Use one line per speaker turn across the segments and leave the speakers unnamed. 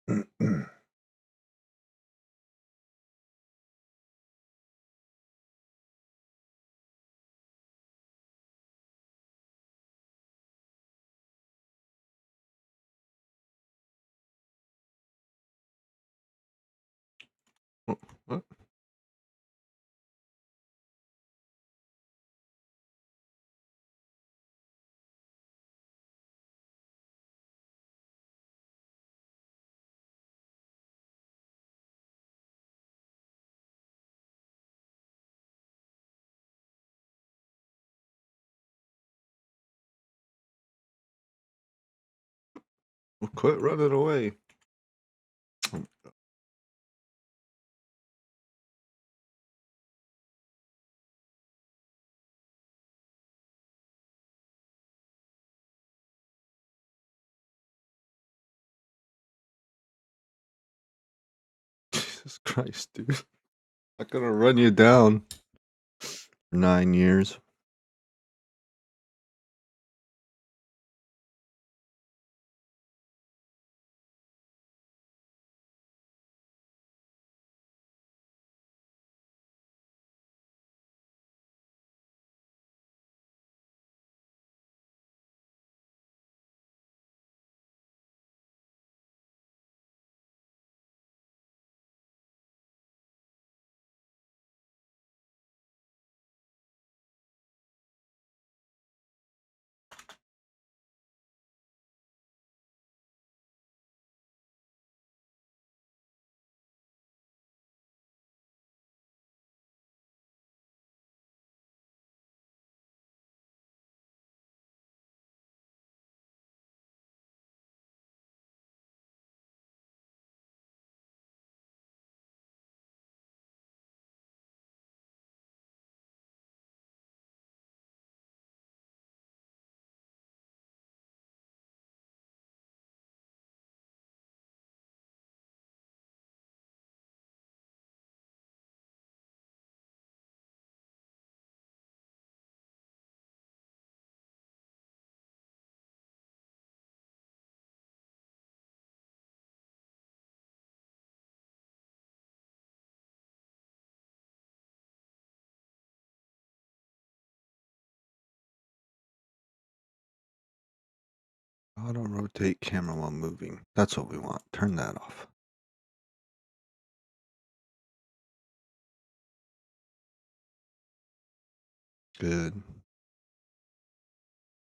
What? Well, quit running away. Jesus Christ, dude. Not gonna run you down for 9 years. Auto rotate camera while moving. That's what we want. Turn that off. Good.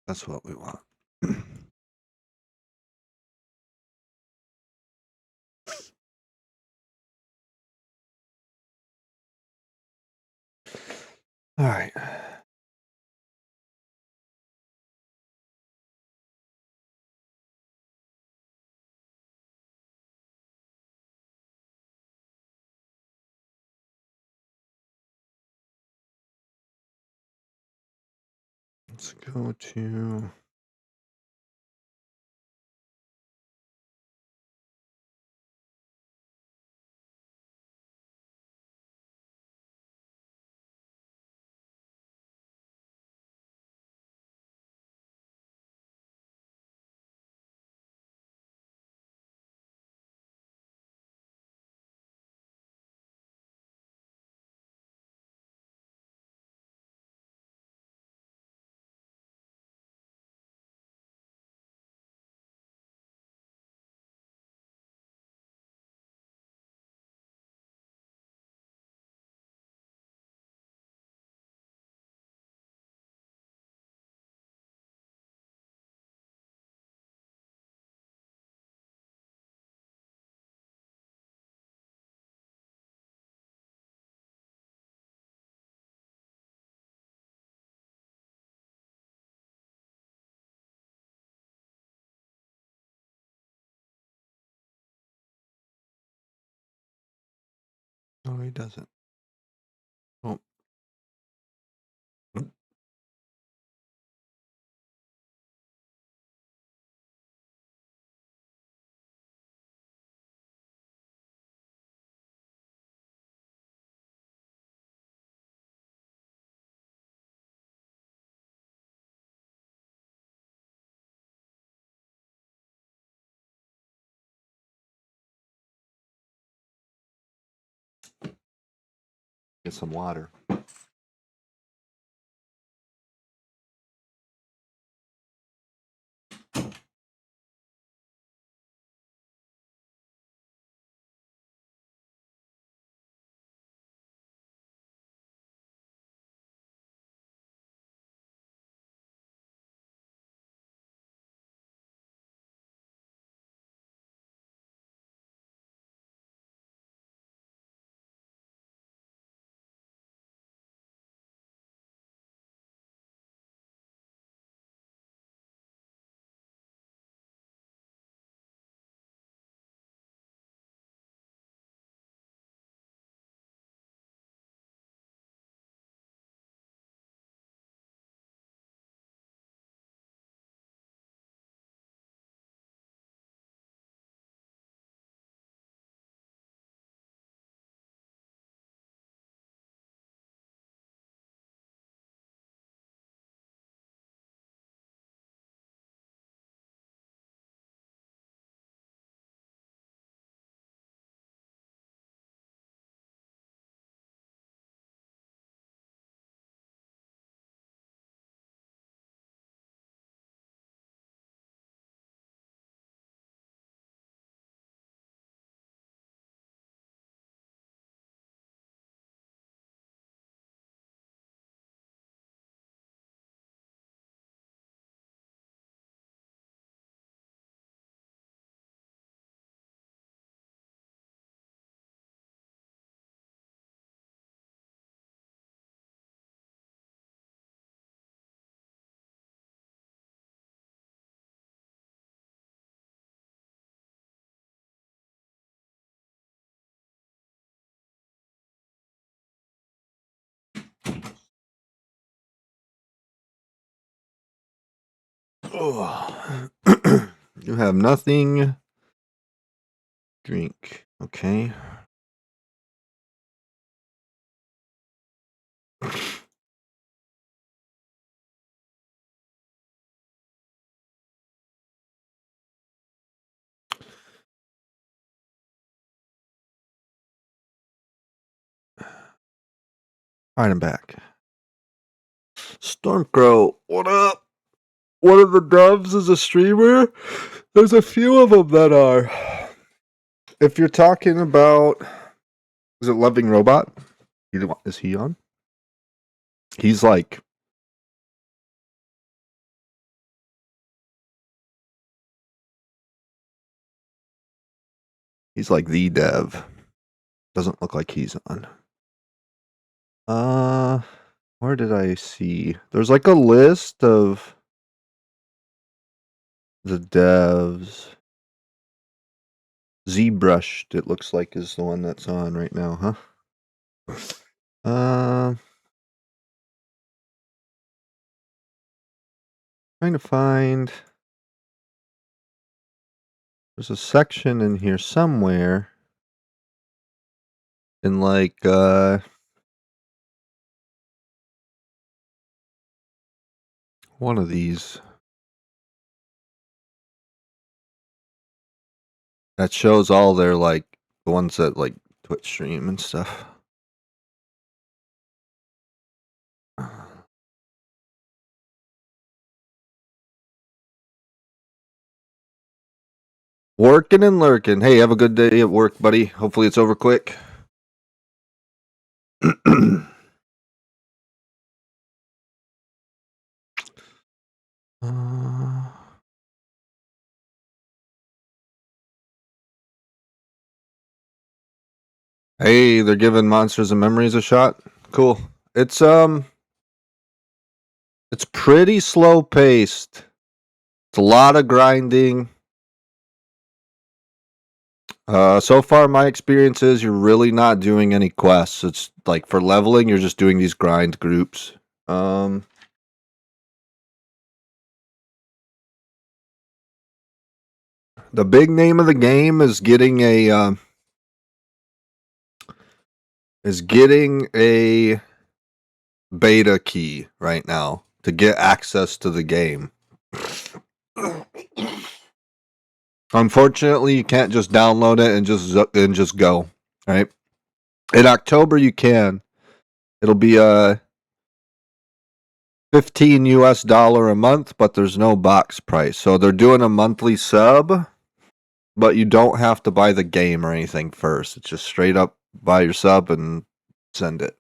That's what we want. All right. Let's go to No, he doesn't. Oh. Get some water. Oh. You have nothing. Drink. Okay. Alright, I'm back. Stormcrow, what up? One of the doves is a streamer? There's a few of them that are. If you're talking about, is it Loving Robot? Is he on? He's like, the dev. Doesn't look like he's on. Where did I see? There's like a list of the devs. ZBrushed, it looks like, is the one that's on right now, huh? Trying to find. There's a section in here somewhere. In like one of these that shows all their like the ones that like Twitch stream and stuff. Working and lurking. Hey, have a good day at work, buddy. Hopefully it's over quick. Hey, they're giving Monsters and Memories a shot. Cool. It's pretty slow paced. It's a lot of grinding. So far my experience is you're really not doing any quests. It's like for leveling, you're just doing these grind groups. The big name of the game is getting a beta key right now to get access to the game. Unfortunately, you can't just download it and just go, right? In October you can, It'll be $15 US a month, but there's no box price. So they're doing a monthly sub, but you don't have to buy the game or anything first. It's just straight up buy your sub and send it.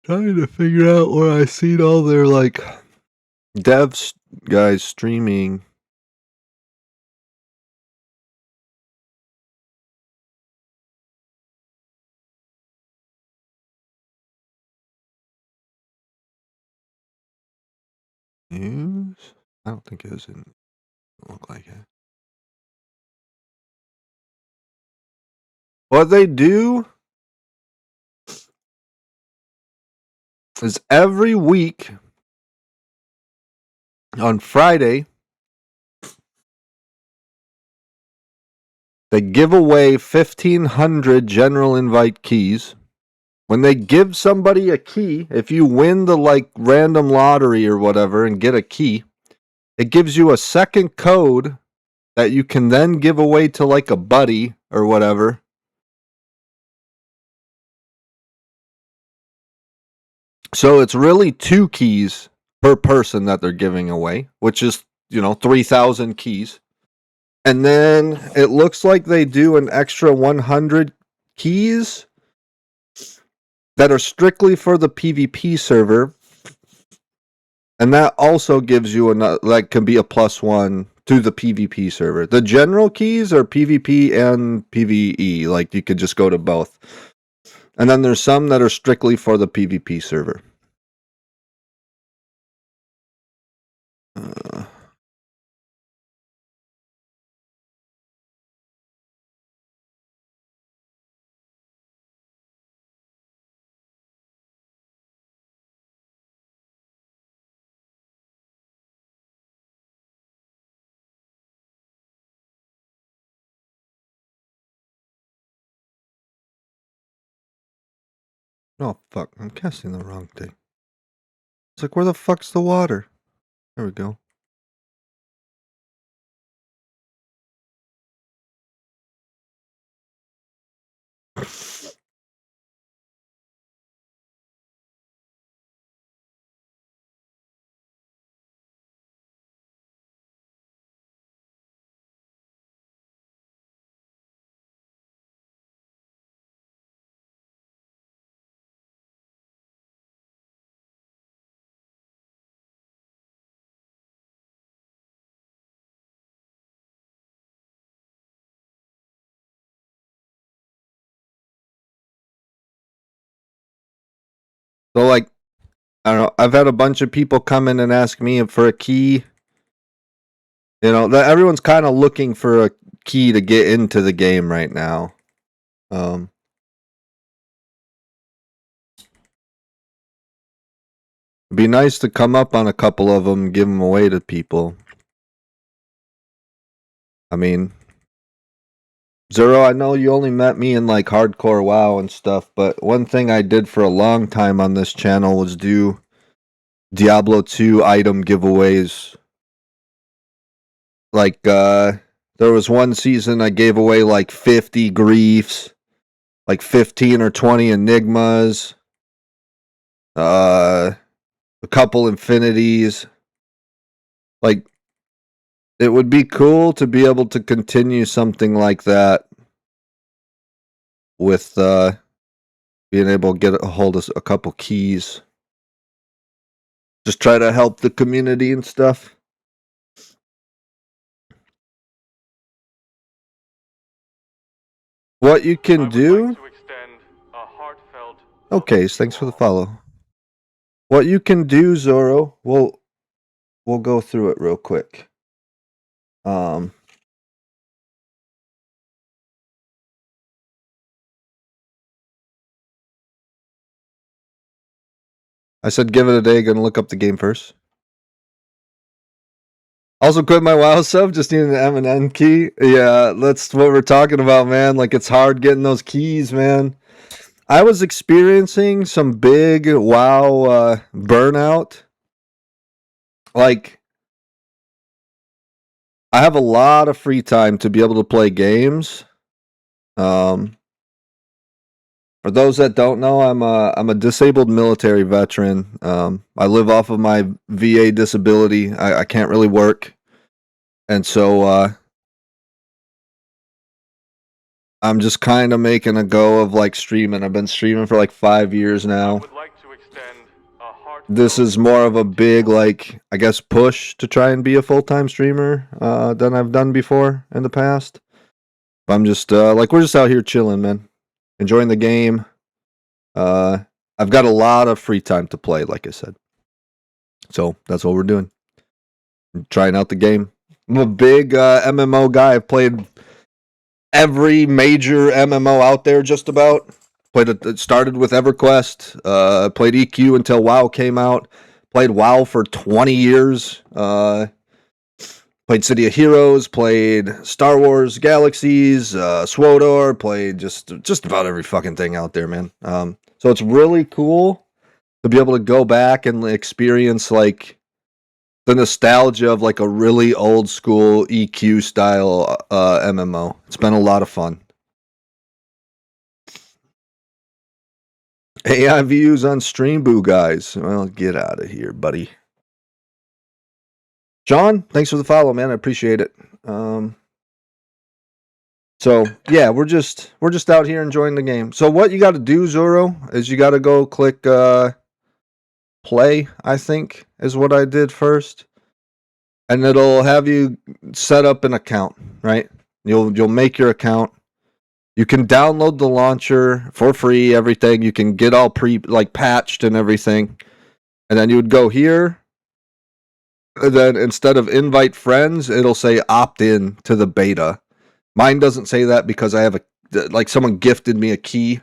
Trying to figure out where I seen all their like devs guys streaming. News? I don't think it was in. Look like it. What they do is every week on Friday they give away 1,500 general invite keys. When they give somebody a key, if you win the like random lottery or whatever and get a key, it gives you a second code that you can then give away to like a buddy or whatever. So it's really 2 keys per person that they're giving away, which is, 3,000 keys. And then it looks like they do an extra 100 keys that are strictly for the PvP server. And that also gives you that can be a +1 to the PvP server. The general keys are PvP and PvE. Like you could just go to both. And then there's some that are strictly for the PvP server. Oh, fuck. I'm casting the wrong thing. It's like, where the fuck's the water? There we go. So, like, I don't know. I've had a bunch of people come in and ask me for a key. Everyone's kind of looking for a key to get into the game right now. It'd be nice to come up on a couple of them, give them away to people. I mean, Zero, I know you only met me in like hardcore WoW and stuff, but one thing I did for a long time on this channel was do Diablo 2 item giveaways. Like, there was one season I gave away like 50 griefs, like 15 or 20 enigmas, a couple infinities. Like, it would be cool to be able to continue something like that with being able to get a hold of a couple keys. Just try to help the community and stuff. What you can do... Okay, thanks for the follow. What you can do, Zoro, we'll go through it real quick. I said give it a day, gonna look up the game first. Also quit my WoW sub, just need an M&N key. Yeah, that's what we're talking about, man. Like, it's hard getting those keys, man. I was experiencing some big WoW burnout. Like, I have a lot of free time to be able to play games. For those that don't know, I'm a disabled military veteran. I live off of my VA disability. I can't really work, and so I'm just kind of making a go of like streaming. I've been streaming for like 5 years now. This is more of a big, like, I guess, push to try and be a full-time streamer than I've done before in the past. I'm just like, we're just out here chilling, man, enjoying the game. I've got a lot of free time to play, like I said, so that's what we're doing. Trying out the game. I'm a big MMO guy. I've played every major MMO out there, just about. It started with EverQuest. Played EQ until WoW came out. Played WoW for 20 years. Played City of Heroes. Played Star Wars Galaxies. SWTOR. Played just about every fucking thing out there, man. So it's really cool to be able to go back and experience like the nostalgia of like a really old school EQ style MMO. It's been a lot of fun. AI views on Stream Boo, guys. Well, get out of here, buddy. John, thanks for the follow, man. I appreciate it. So yeah, we're just out here enjoying the game. So what you got to do, Zoro, is you got to go click play. I think is what I did first, and it'll have you set up an account. Right? You'll make your account. You can download the launcher for free. Everything you can get all patched and everything, and then you would go here. And then instead of invite friends, it'll say opt in to the beta. Mine doesn't say that because I have someone gifted me a key.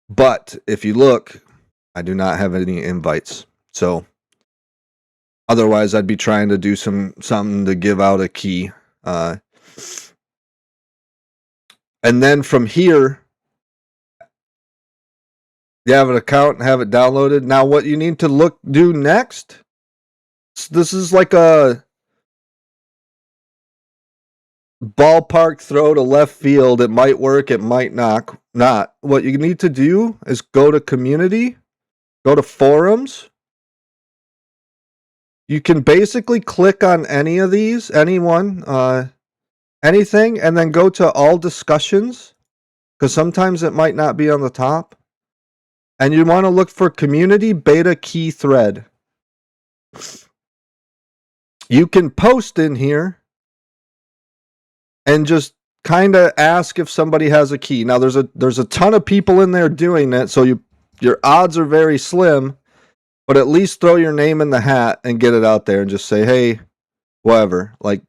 But if you look, I do not have any invites. So otherwise, I'd be trying to do something to give out a key. And then from here, you have an account and have it downloaded. Now, what you need to do next, this is like a ballpark throw to left field. It might work, it might not. What you need to do is go to community, go to forums. You can basically click on any of these, anything, and then go to all discussions, because sometimes it might not be on the top. And you want to look for community beta key thread. You can post in here and just kind of ask if somebody has a key. Now there's a ton of people in there doing it, so your odds are very slim, but at least throw your name in the hat and get it out there and just say, hey, whatever. Like,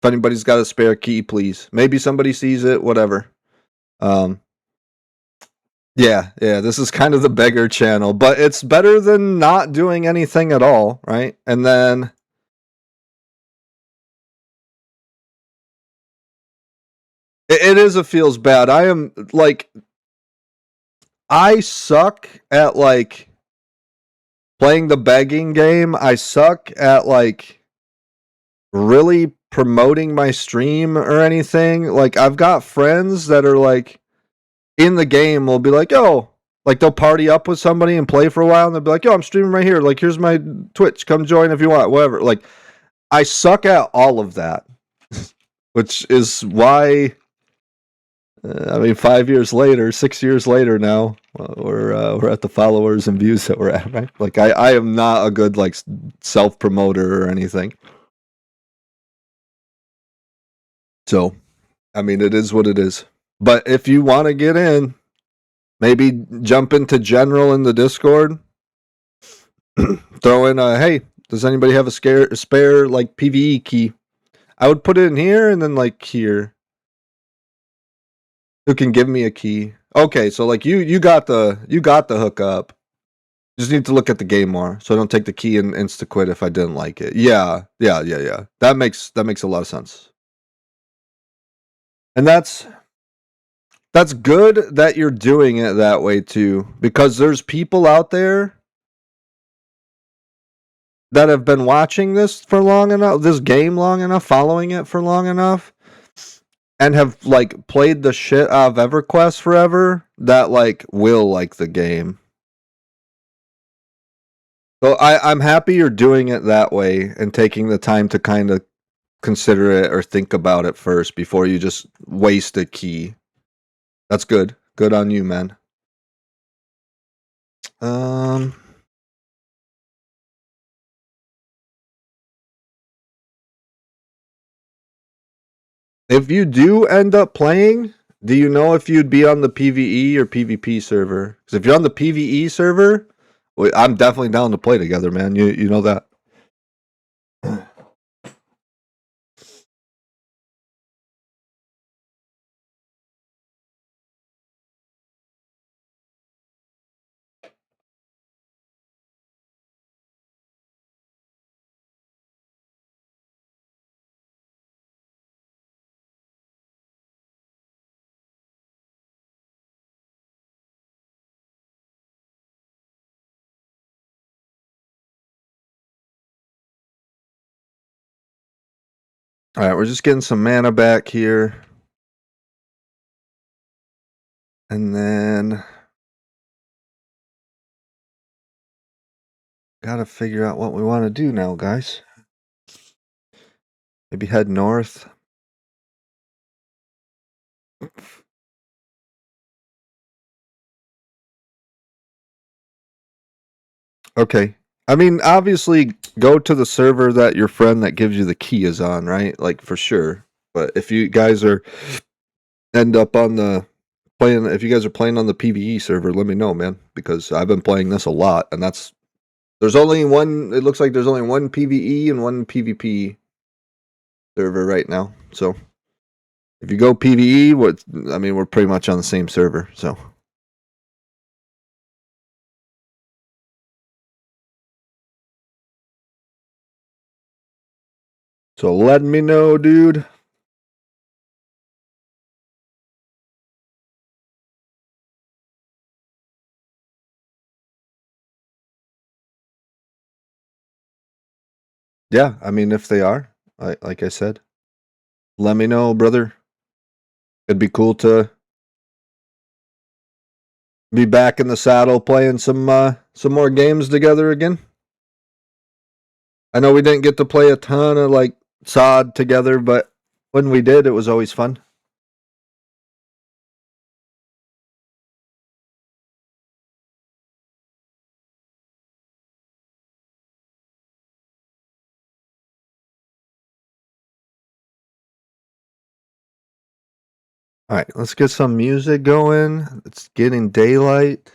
if anybody's got a spare key, please. Maybe somebody sees it, whatever. Yeah, this is kind of the beggar channel, but it's better than not doing anything at all, right? And then it is a feels bad. I suck at like playing the begging game. I suck at like really promoting my stream or anything. Like, I've got friends that are like in the game will be like, oh, like they'll party up with somebody and play for a while and they'll be like, yo, I'm streaming right here. Like, here's my Twitch. Come join if you want, whatever. Like, I suck at all of that, which is why, 5 years later, 6 years later now, we're at the followers and views that we're at, right? Like, I am not a good, like, self-promoter or anything. So, it is what it is. But if you want to get in, maybe jump into general in the Discord. Throw in hey, does anybody have a spare like PvE key? I would put it in here and then like here. Who can give me a key? Okay, so like you got the hookup. Just need to look at the game more, so I don't take the key and insta quit if I didn't like it. Yeah. That makes a lot of sense. And that's That's good that you're doing it that way too, because there's people out there that have been watching this for long enough, this game long enough, following it for long enough, and have like played the shit out of EverQuest forever that like will like the game. So I'm happy you're doing it that way and taking the time to kind of consider it or think about it first before you just waste a key. That's good. Good on you, man. Um, if you do end up playing, do you know if you'd be on the PvE or PvP server? Because if you're on the PvE server, I'm definitely down to play together, man. You know that. All right, we're just getting some mana back here. And then gotta figure out what we want to do now, guys. Maybe head north. Okay. I mean, obviously, go to the server that your friend that gives you the key is on, right? Like, for sure. But if you guys are end up on the playing, if you guys are playing on the PvE server, let me know, man, because I've been playing this a lot, and there's only one. It looks like there's only one PvE and one PvP server right now. So if you go PvE, we're pretty much on the same server. So let me know, dude. Yeah, I mean, if they are, like I said, let me know, brother. It'd be cool to be back in the saddle playing some more games together again. I know we didn't get to play a ton of like sod together, but when we did, it was always fun. All right, let's get some music going. It's getting daylight.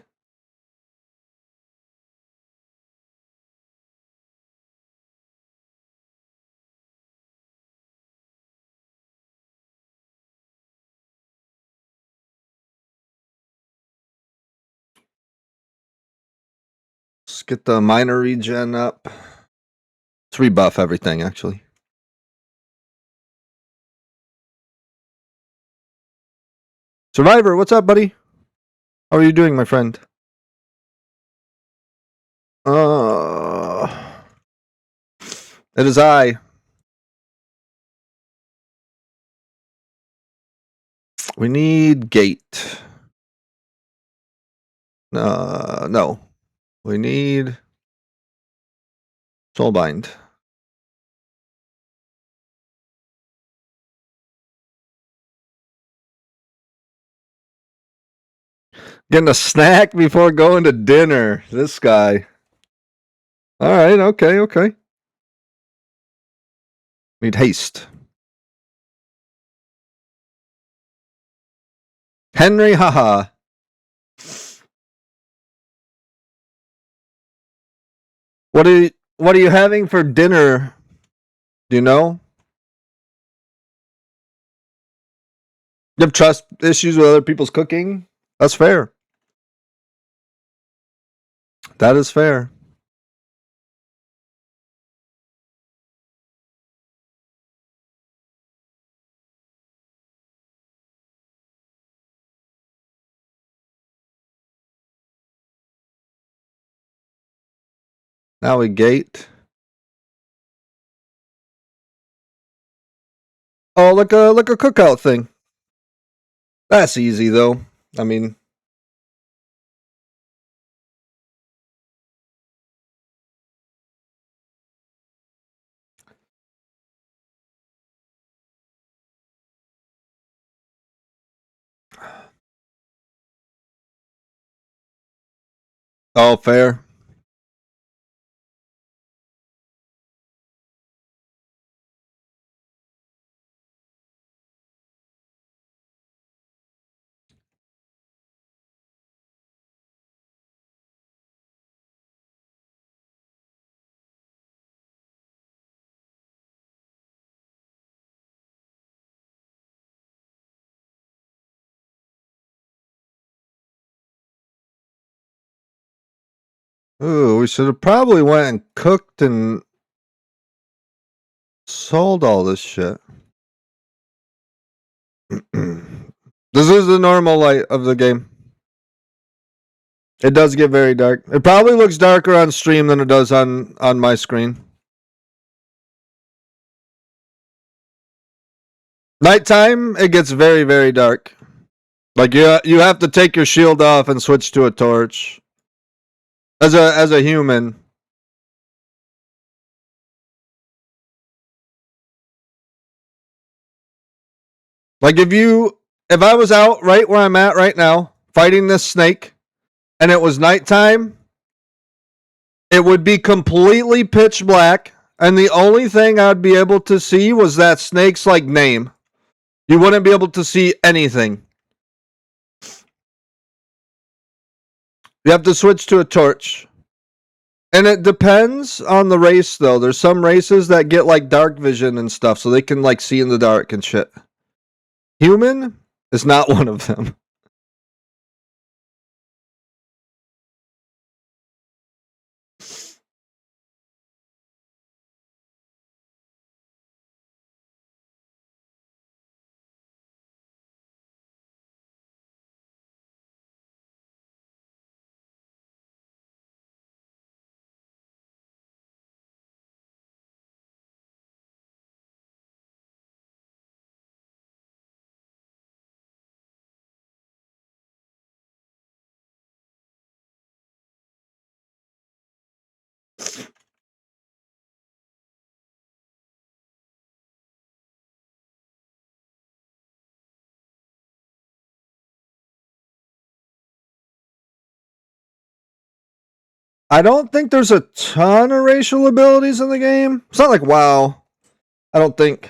Let's get the minor regen up. Let's rebuff everything, actually. Survivor, what's up, buddy? How are you doing, my friend? It is I. We need gate. No. We need soulbind. Getting a snack before going to dinner. This guy. All right, okay. Need haste. Henry, haha. What are you having for dinner? Do you know? You have trust issues with other people's cooking? That's fair. That is fair. Now we gate. Oh, like a cookout thing. That's easy though. I mean, oh, fair. Ooh, we should have probably went and cooked and sold all this shit. This is the normal light of the game. It does get very dark. It probably looks darker on stream than it does on my screen. Nighttime, it gets very, very dark. Like you have to take your shield off and switch to a torch. As a human. Like if I was out right where I'm at right now, fighting this snake, and it was nighttime, it would be completely pitch black, and the only thing I'd be able to see was that snake's like name. You wouldn't be able to see anything. You have to switch to a torch. And it depends on the race though. There's some races that get like dark vision and stuff, so they can like see in the dark and shit. Human is not one of them. I don't think there's a ton of racial abilities in the game. It's not like WoW. I don't think.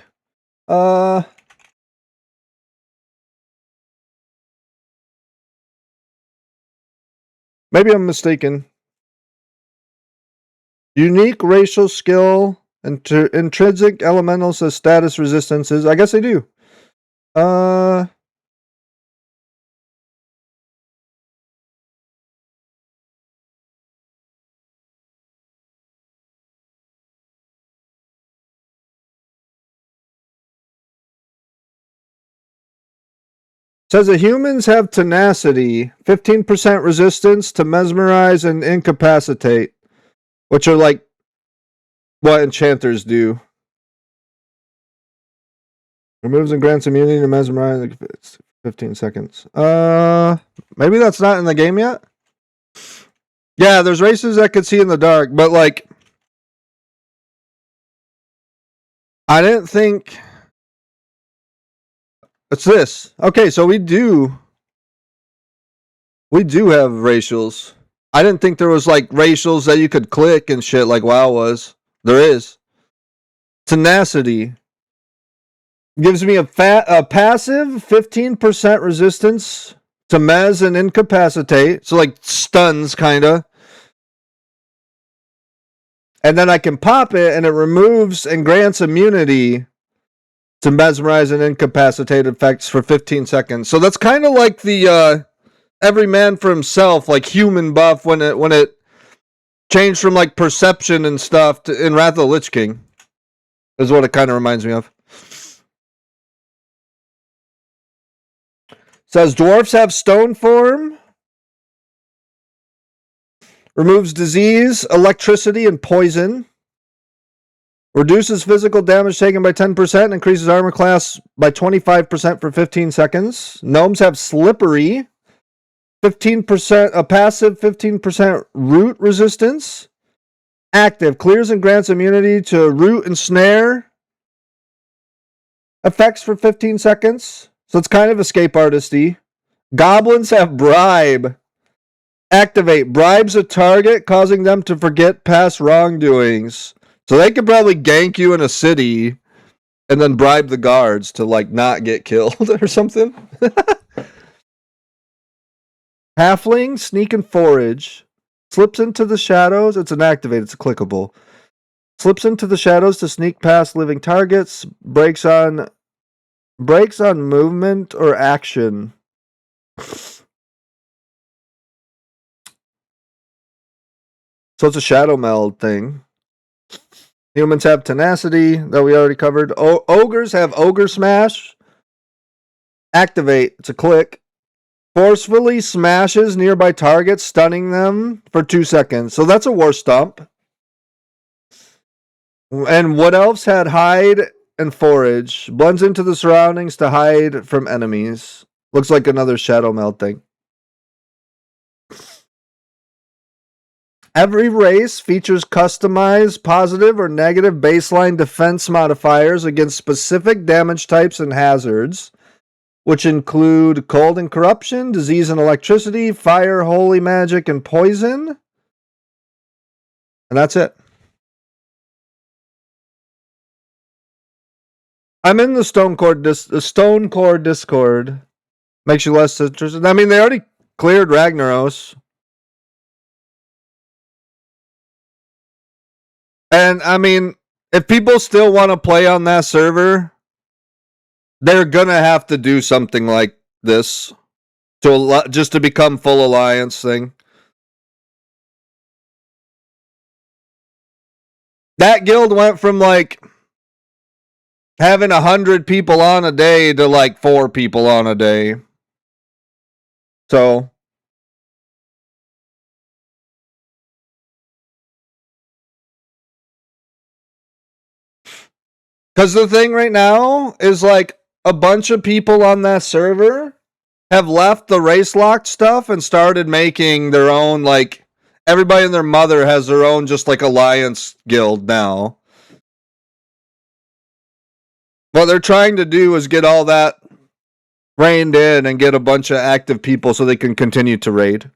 Maybe I'm mistaken. Unique racial skill, intrinsic elementals as status resistances. I guess they do. Says that humans have tenacity, 15% resistance to mesmerize and incapacitate, which are like what enchanters do. Removes and grants immunity to mesmerize 15 seconds. Maybe that's not in the game yet? Yeah, there's races that could see in the dark, but like I didn't think it's this. Okay, so we do have racials. I didn't think there was like racials that you could click and shit like WoW was. There is. Tenacity gives me a passive 15% resistance to mez and incapacitate. So like stuns kinda. And then I can pop it and it removes and grants immunity to mesmerize and incapacitate effects for 15 seconds. So that's kind of like the every man for himself, like human buff when it changed from like perception and stuff to in Wrath of the Lich King. Is what it kind of reminds me of. Says dwarfs have stone form. Removes disease, electricity, and poison. Reduces physical damage taken by 10%. Increases armor class by 25% for 15 seconds. Gnomes have slippery. 15% a passive, 15% root resistance. Active. Clears and grants immunity to root and snare effects for 15 seconds. So it's kind of escape artisty. Goblins have bribe. Activate. Bribes a target, causing them to forget past wrongdoings. So they could probably gank you in a city and then bribe the guards to like not get killed or something. Halfling, sneak and forage. Slips into the shadows. It's inactivated. It's clickable. Slips into the shadows to sneak past living targets. Breaks on movement or action. So it's a shadow meld thing. Humans have tenacity that we already covered. Ogres have ogre smash. Activate. It's a click. Forcefully smashes nearby targets, stunning them for 2 seconds. So that's a war stomp. And what else had hide and forage? Blends into the surroundings to hide from enemies. Looks like another shadow meld thing. Every race features customized positive or negative baseline defense modifiers against specific damage types and hazards, which include cold and corruption, disease and electricity, fire, holy magic, and poison. And that's it. I'm in the Stone Core Discord. Makes you less interested. I mean, they already cleared Ragnaros. And I mean, if people still want to play on that server, they're gonna have to do something like this just to become full alliance thing. That guild went from like having 100 people on a day to like 4 people on a day. So because the thing right now is like a bunch of people on that server have left the race locked stuff and started making their own, like everybody and their mother has their own just like alliance guild now. What they're trying to do is get all that reined in and get a bunch of active people so they can continue to raid.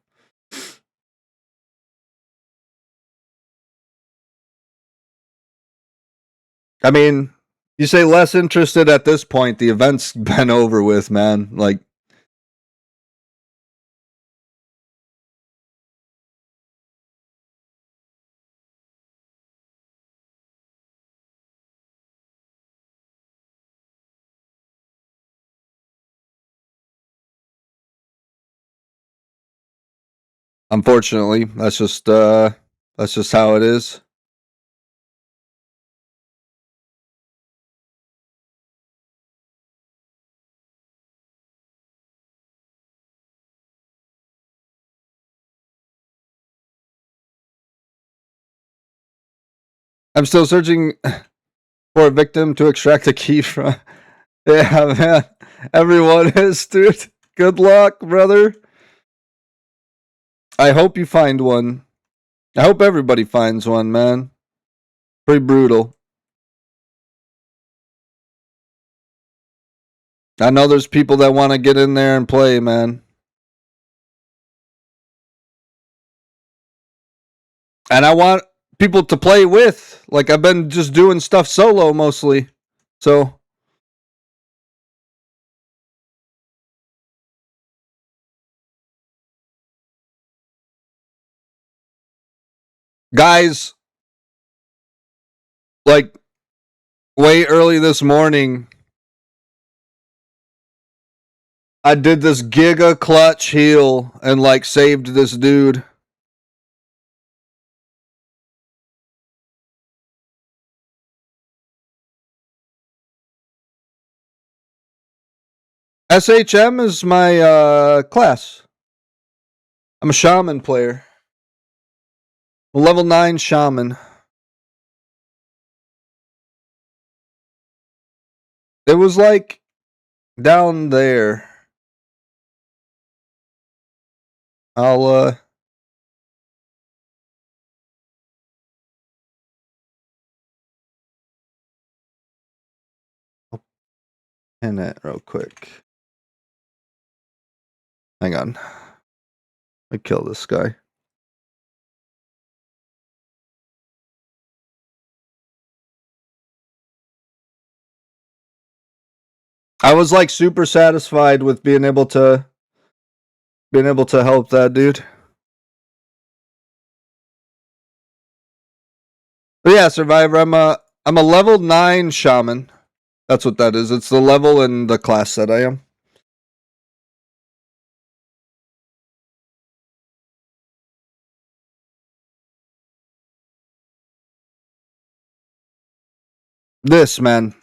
I mean, you say less interested at this point, the event's been over with, man. Like, unfortunately, that's just how it is. I'm still searching for a victim to extract a key from. Yeah, man. Everyone is, dude. Good luck, brother. I hope you find one. I hope everybody finds one, man. Pretty brutal. I know there's people that want to get in there and play, man. And I want people to play with. Like, I've been just doing stuff solo mostly. So, guys, like, way early this morning, I did this giga clutch heal and, like, saved this dude. SHM is my class. I'm a shaman player. Level 9 Shaman. It was like down there. I'll pin it real quick. Hang on. Let me kill this guy. I was like super satisfied with being able to help that dude. But yeah, Survivor, I'm a level 9 Shaman. That's what that is. It's the level and the class that I am. This, man.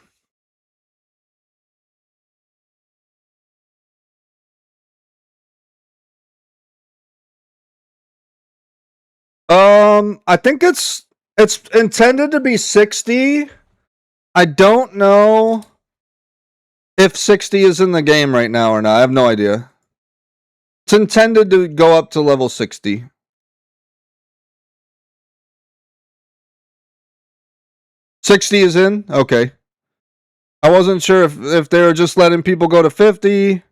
I think it's intended to be 60. I don't know if 60 is in the game right now or not. I have no idea. It's intended to go up to level 60. $60 is in? Okay. I wasn't sure if they were just letting people go to 50.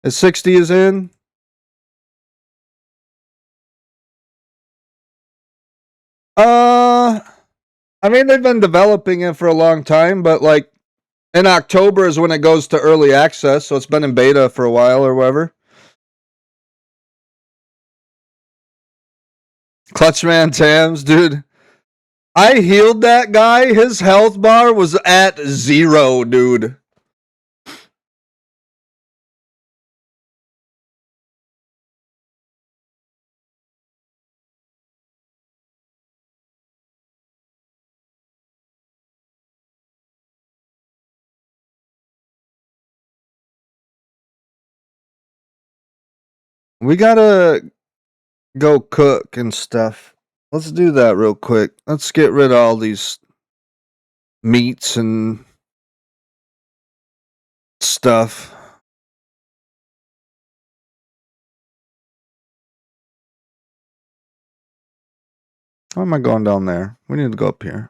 Is 60 is in? I mean, they've been developing it for a long time, but like in October is when it goes to early access, so it's been in beta for a while or whatever. Clutchman Tams, dude. I healed that guy. His health bar was at 0, dude. We gotta go cook and stuff. Let's do that real quick. Let's get rid of all these meats and stuff. Why am I going down there? We need to go up here.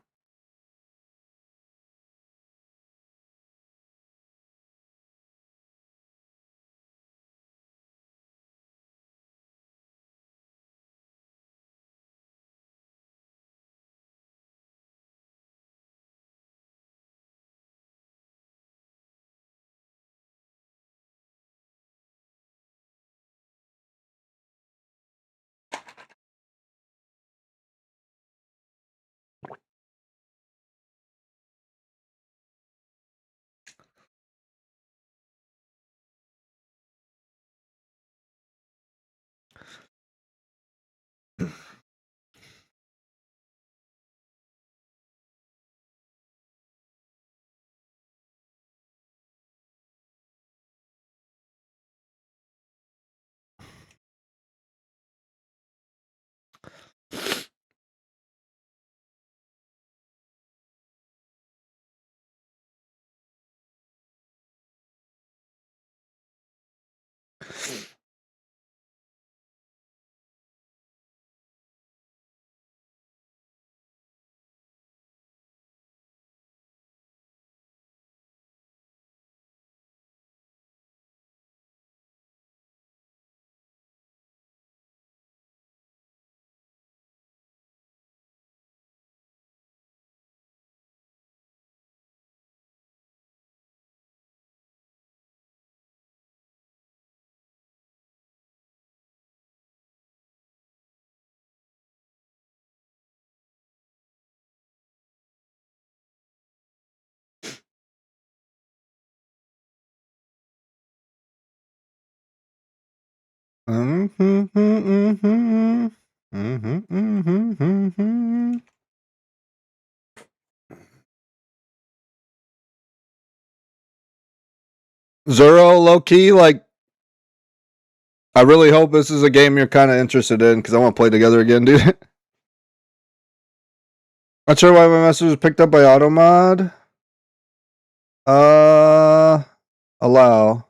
Zero, low key, like, I really hope this is a game you're kind of interested in because I want to play together again, dude. Not sure why my message was picked up by Automod. Allow.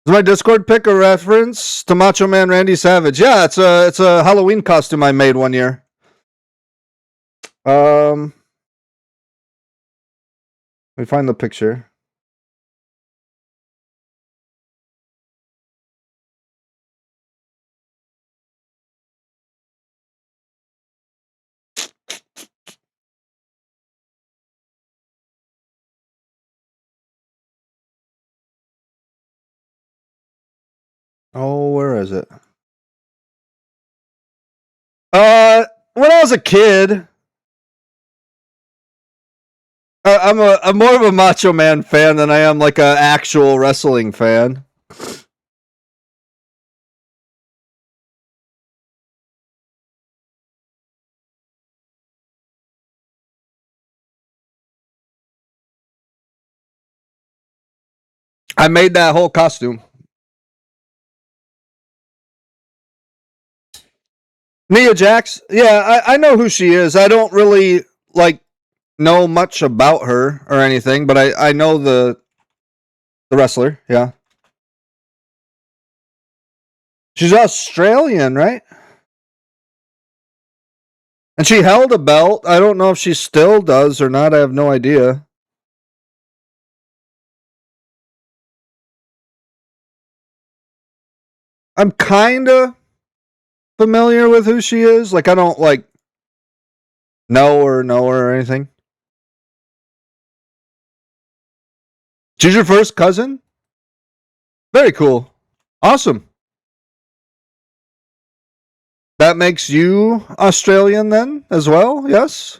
Is my Discord pick a reference to Macho Man Randy Savage? Yeah, it's a Halloween costume I made one year. Let me find the picture. Oh, where is it? When I was a kid, I'm more of a Macho Man fan than I am like an actual wrestling fan. I made that whole costume. Nia Jax, yeah, I know who she is. I don't really like know much about her or anything, but I know the wrestler. Yeah, she's Australian, right? And she held a belt. I don't know if she still does or not. I have no idea. I'm kind of familiar with who she is. Like I don't like know her or anything. She's your first cousin? Very cool. Awesome. That makes you Australian then as well, yes?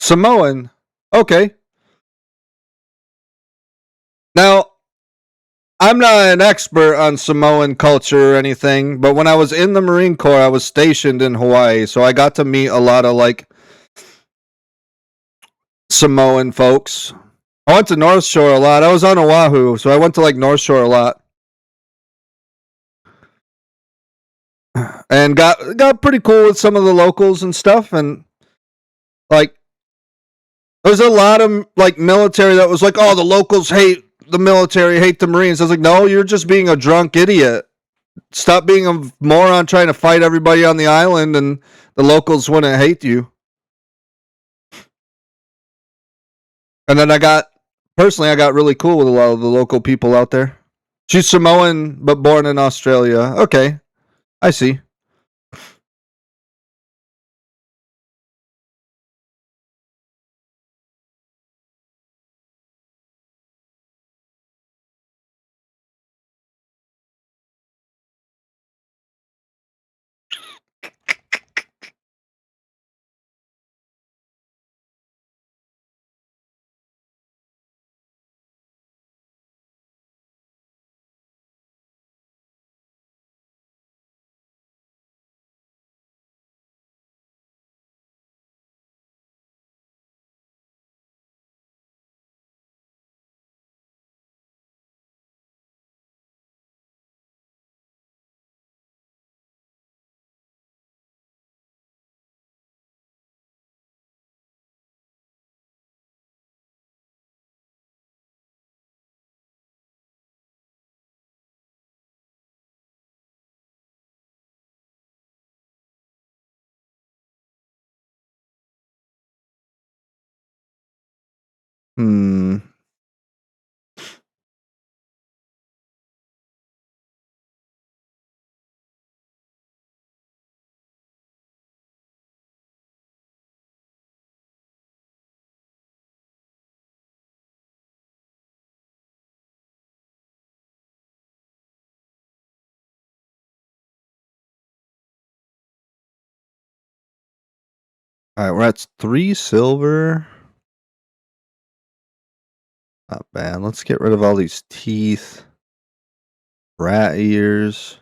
Samoan. Okay. Now, I'm not an expert on Samoan culture or anything, but when I was in the Marine Corps, I was stationed in Hawaii, so I got to meet a lot of like Samoan folks. I went to North Shore a lot. I was on Oahu, so I went to like North Shore a lot. And got pretty cool with some of the locals and stuff, and like there's a lot of like military that was like, oh, the locals hate the military, hate the Marines. I was like, no, you're just being a drunk idiot. Stop being a moron trying to fight everybody on the island, and the locals wouldn't hate you. And then I got really cool with a lot of the local people out there. She's Samoan, but born in Australia. Okay, I see. Hmm. All right, we're at 3 silver. Not bad. Let's get rid of all these teeth. Rat ears.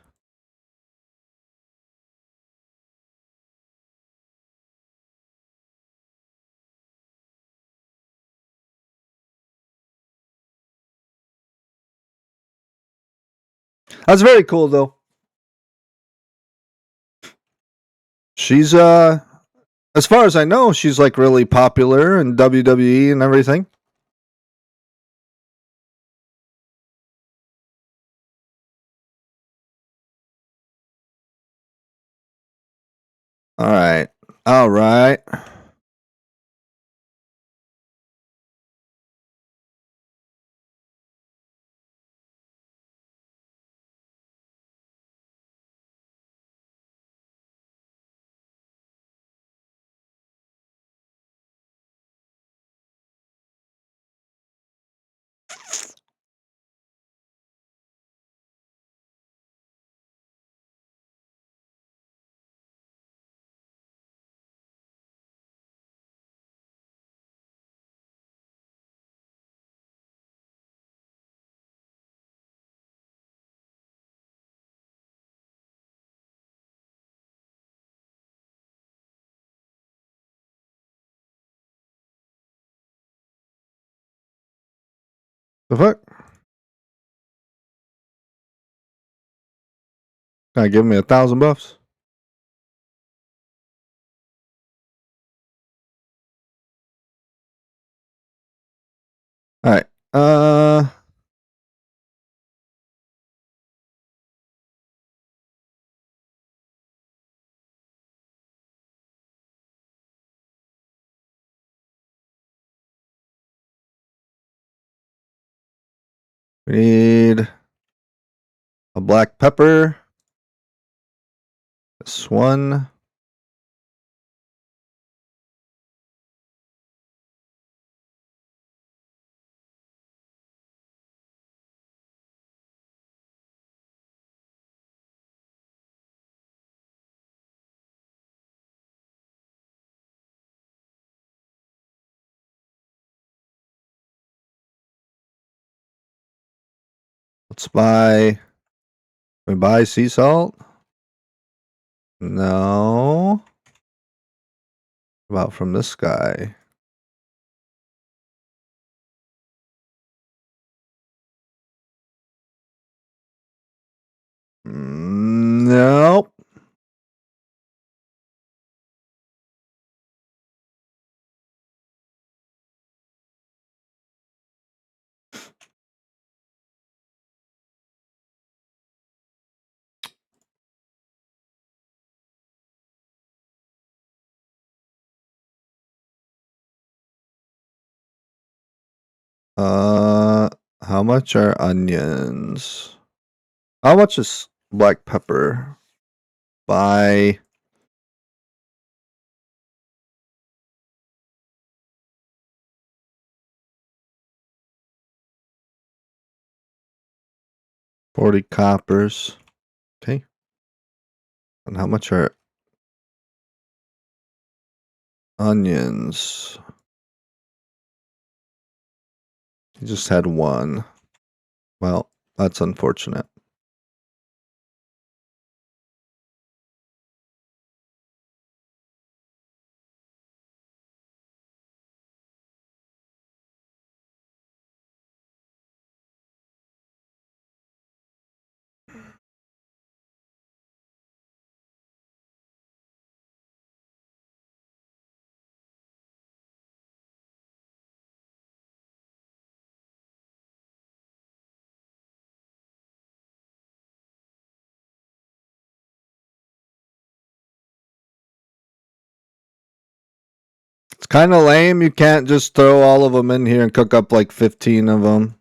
That's very cool, though. She's, as far as I know, she's like really popular in WWE and everything. All right. All right. The fuck? Gonna give me 1,000 buffs? All right. We need a black pepper. This one. Let's buy. We buy sea salt? No. How about from this guy? Nope. How much are onions? How much is black pepper? Buy. $40 coppers. Okay. And how much are onions? He just had one. Well, that's unfortunate. It's kind of lame. You can't just throw all of them in here and cook up like 15 of them.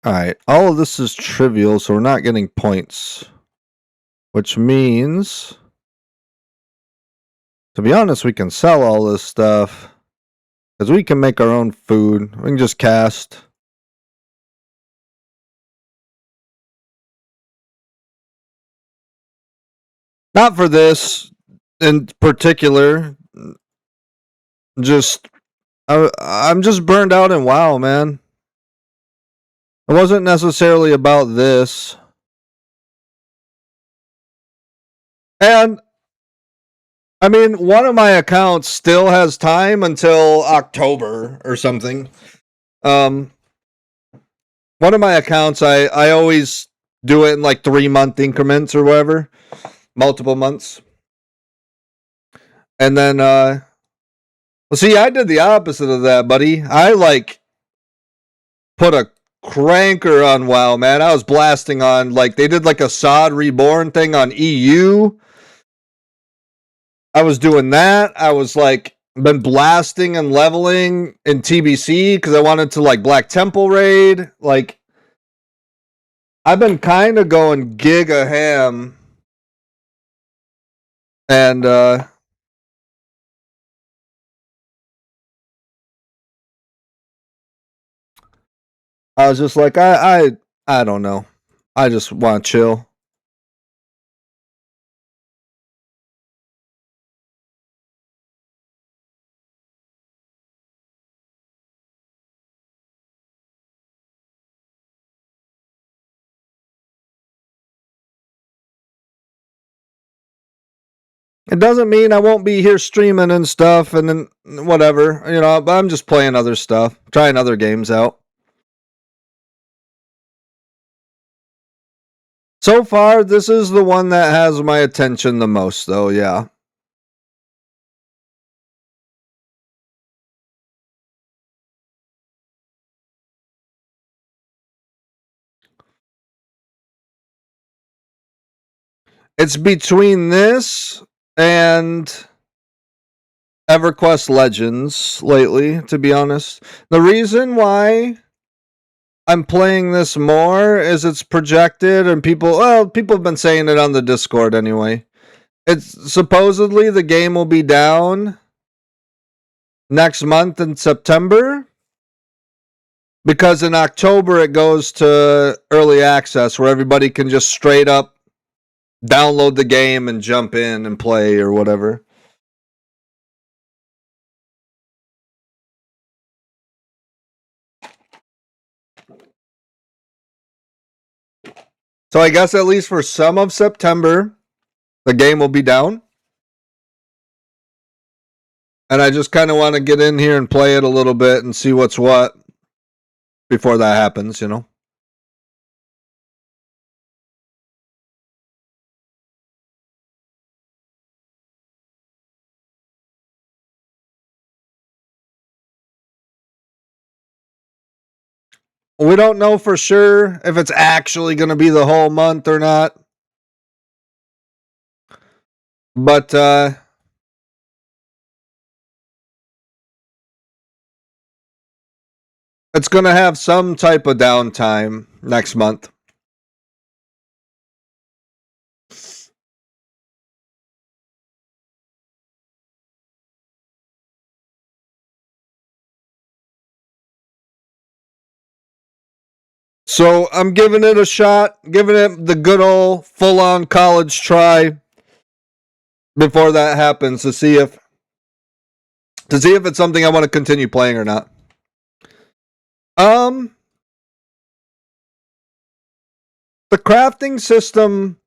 Alright, all of this is trivial, so we're not getting points. Which means, to be honest, we can sell all this stuff. Because we can make our own food. We can just cast. Not for this in particular. Just, I'm just burned out in WoW, man. It wasn't necessarily about this. And, I mean, one of my accounts still has time until October or something. One of my accounts, I always do it in like 3-month increments or whatever. Multiple months. And then, well, see, I did the opposite of that, buddy. I, like, put a cranker on WoW, man. I was blasting on, like, they did, like, a SOD Reborn thing on EU. I was doing that. I was, like, been blasting and leveling in TBC because I wanted to, like, Black Temple raid. Like, I've been kind of going giga ham. And, I was just like, I don't know. I just want to chill. It doesn't mean I won't be here streaming and stuff and then whatever, you know, but I'm just playing other stuff, trying other games out. So far, this is the one that has my attention the most, though, yeah. It's between this and EverQuest Legends lately, to be honest. The reason why I'm playing this more is it's projected and people have been saying it on the Discord anyway. It's supposedly the game will be down next month in September because in October it goes to early access where everybody can just straight up download the game and jump in and play or whatever. So I guess at least for some of September, the game will be down. And I just kind of want to get in here and play it a little bit and see what's what before that happens, you know? We don't know for sure if it's actually going to be the whole month or not. But it's going to have some type of downtime next month. So I'm giving it a shot, giving it the good old full-on college try before that happens to see if it's something I want to continue playing or not. The crafting system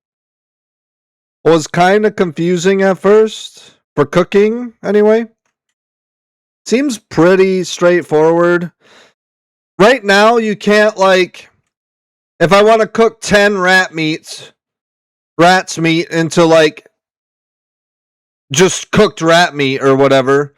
was kind of confusing at first for cooking anyway. Seems pretty straightforward. Right now you can't, like, if I want to cook 10 rat's meat into, like, just cooked rat meat or whatever,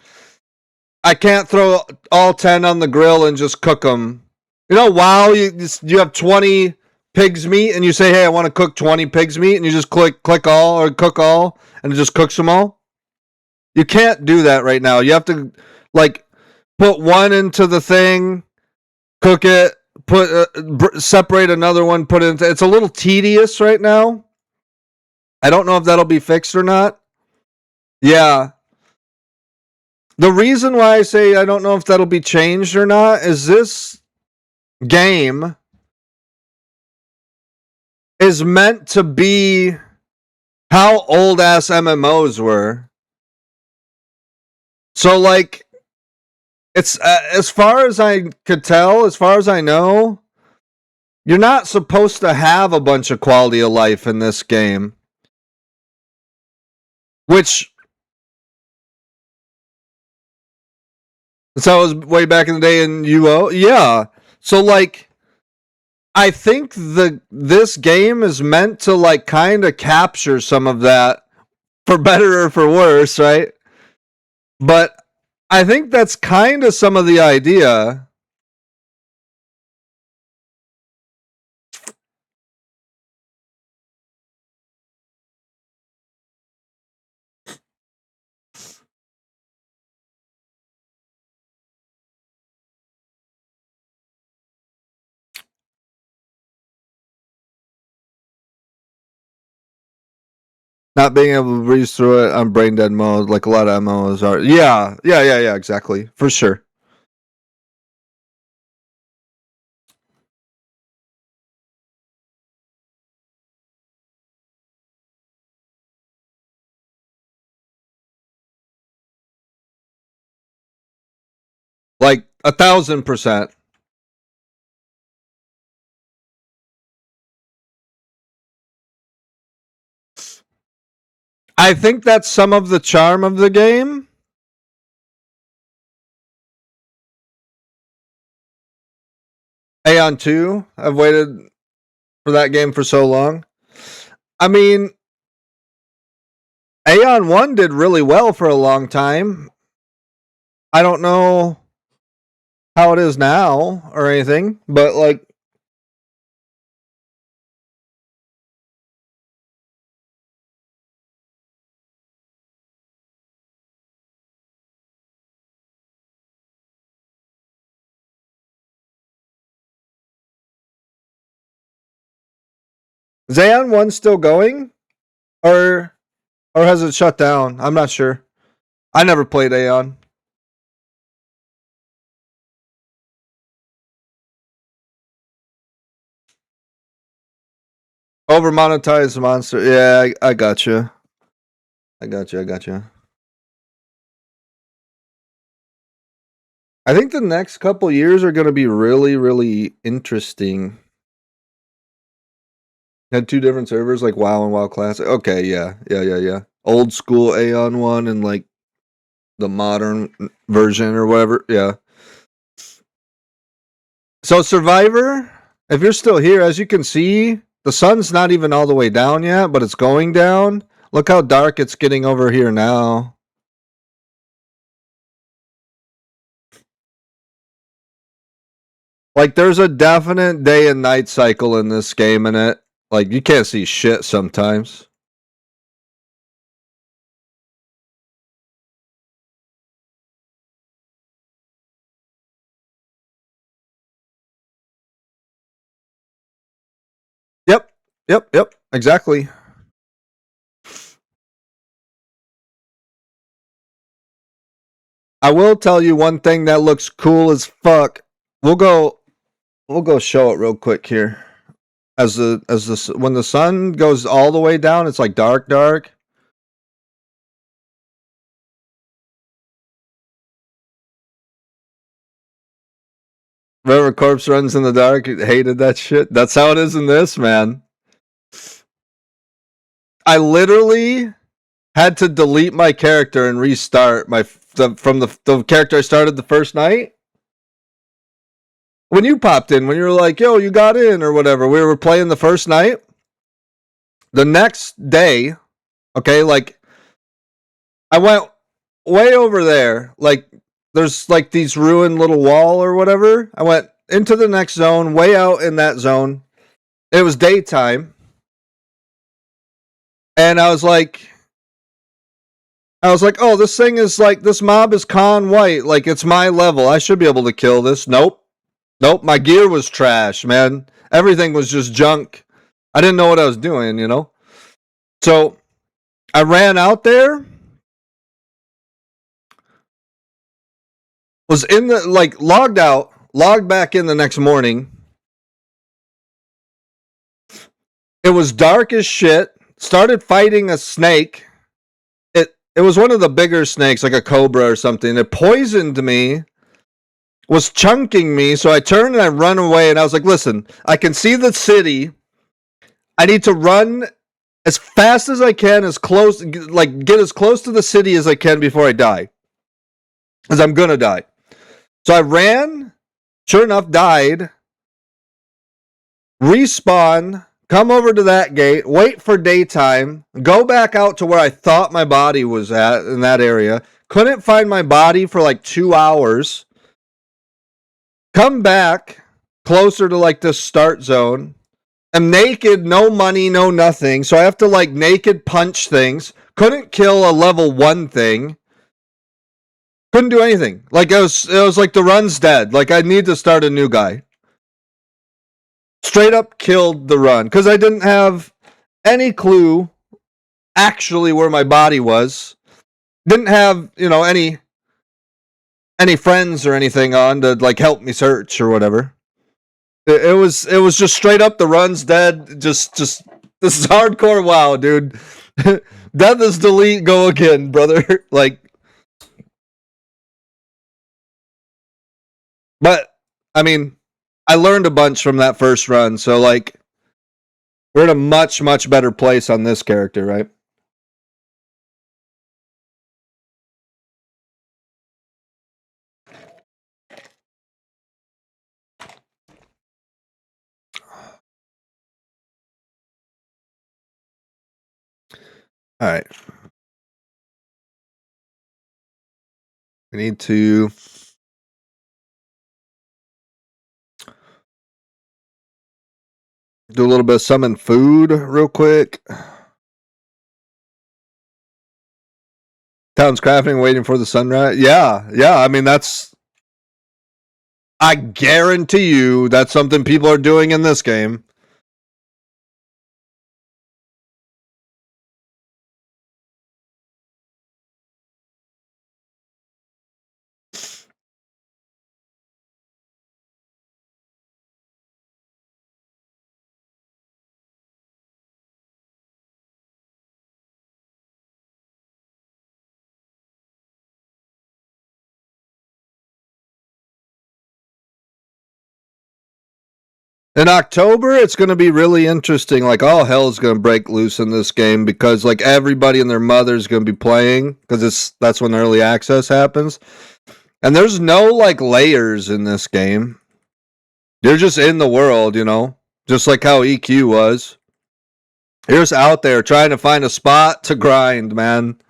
I can't throw all 10 on the grill and just cook them. You know, wow, you have 20 pig's meat and you say, hey, I want to cook 20 pig's meat, and you just click all or cook all and it just cooks them all. You can't do that right now. You have to, like, put one into the thing, cook it, separate another one, put it. It's a little tedious right now. I don't know if that'll be fixed or not. Yeah. The reason why I say I don't know if that'll be changed or not is this game is meant to be how old ass MMOs were. So like, it's as far as I could tell, as far as I know, you're not supposed to have a bunch of quality of life in this game. Which, so it was way back in the day in UO. Yeah. So like, I think this game is meant to like kind of capture some of that, for better or for worse, right? But I think that's kind of some of the idea. Not being able to breeze through it on brain dead mode, like a lot of MMOs are. Yeah, exactly, for sure. Like 1,000%. I think that's some of the charm of the game. Aeon 2, I've waited for that game for so long. I mean, Aeon 1 did really well for a long time. I don't know how it is now or anything, but like, is Aeon 1 still going? Or has it shut down? I'm not sure. I never played Aeon. Over monetized monster. Yeah, I got you. I got you. I think the next couple years are going to be really, really interesting. Had two different servers, like WoW and WoW Classic. Okay, yeah. Old school Aeon 1 and like the modern version or whatever. Yeah. So Survivor, if you're still here, as you can see, the sun's not even all the way down yet, but it's going down. Look how dark it's getting over here now. Like, there's a definite day and night cycle in this game, and it, like, you can't see shit sometimes. Yep, exactly. I will tell you one thing that looks cool as fuck. We'll go show it real quick here. When the sun goes all the way down, it's like dark. Remember Corpse runs in the dark? Hated that shit. That's how it is in this, man. I literally had to delete my character and restart from the character I started the first night. When you popped in, when you were like, yo, you got in or whatever, we were playing the first night. The next day, okay, like, I went way over there. Like, there's like these ruined little wall or whatever. I went into the next zone, way out in that zone. It was daytime. And I was like, oh, this thing is like, this mob is Con White. Like, it's my level. I should be able to kill this. Nope. Nope, my gear was trash, man. Everything was just junk. I didn't know what I was doing, you know? So I ran out there, was in the, like, logged out, logged back in the next morning. It was dark as shit. Started fighting a snake. It was one of the bigger snakes, like a cobra or something. It poisoned me, was chunking me. So I turned and I run away. And I was like, listen, I can see the city. I need to run as fast as I can, as close, like get as close to the city as I can before I die. Because I'm going to die. So I ran, sure enough, died, respawn, come over to that gate, wait for daytime, go back out to where I thought my body was at in that area. Couldn't find my body for like 2 hours. Come back closer to like the start zone. I'm naked, no money, no nothing. So I have to like naked punch things. Couldn't kill a level 1 thing. Couldn't do anything. Like it was like the run's dead. Like I need to start a new guy. Straight up killed the run because I didn't have any clue actually where my body was. Didn't have, any friends or anything on to like help me search or whatever. It was just straight up the run's dead. Just this is hardcore WoW, dude. Death is delete, go again, brother. Like, but I mean, I learned a bunch from that first run, so like we're in a much, much better place on this character, right? All right. We need to do a little bit of summon food real quick. Town's crafting, waiting for the sunrise. Yeah, yeah. I mean, I guarantee you that's something people are doing in this game. In October, it's going to be really interesting. Like, all hell's going to break loose in this game because, like, everybody and their mother's going to be playing because that's when early access happens. And there's no, like, layers in this game. You're just in the world, just like how EQ was. You're just out there trying to find a spot to grind, man.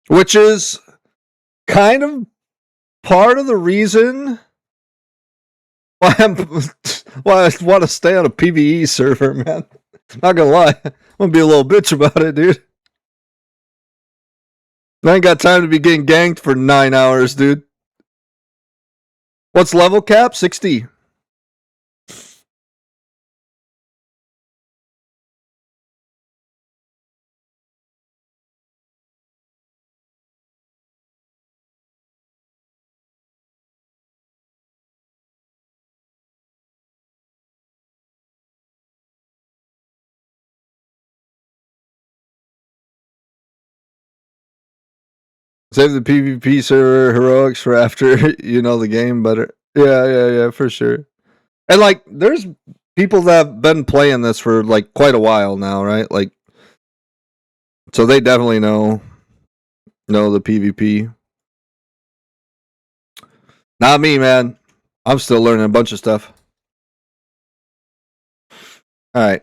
Which is kind of part of the reason why why I want to stay on a PvE server, man. Not gonna lie, I'm gonna be a little bitch about it, dude. I ain't got time to be getting ganked for 9 hours, dude. What's level cap? 60. Save the PvP server heroics for after you know the game better. Yeah, yeah, yeah, for sure. And like, there's people that have been playing this for like quite a while now, right? Like, so they definitely know the PvP. Not me, man. I'm still learning a bunch of stuff. All right.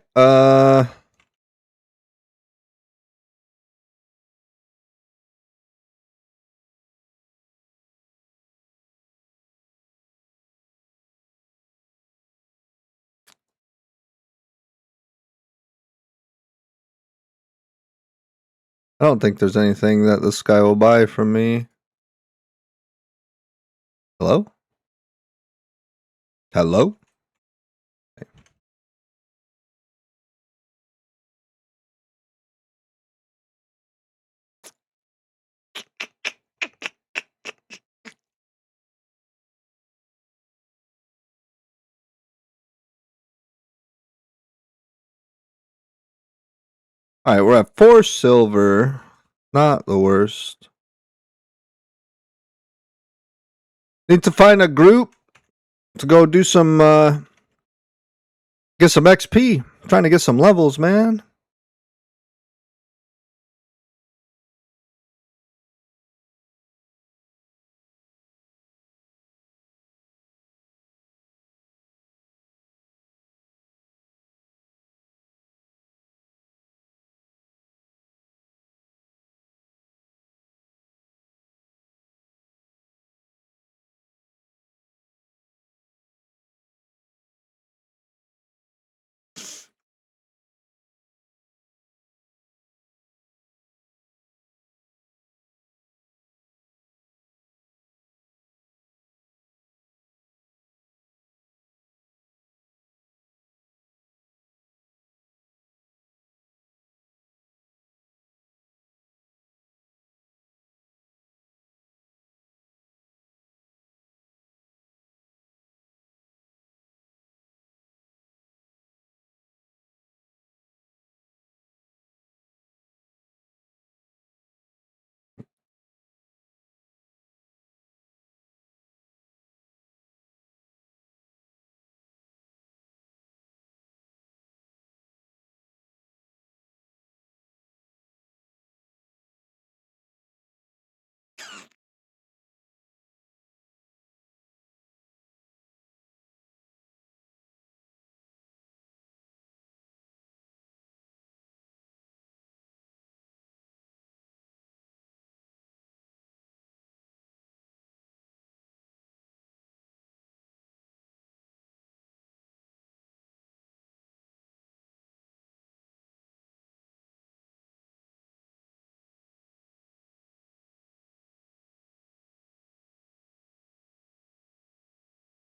I don't think there's anything that this guy will buy from me. Hello? Hello? Alright, we're at 4 silver. Not the worst. Need to find a group to go do some, get some XP. I'm trying to get some levels, man.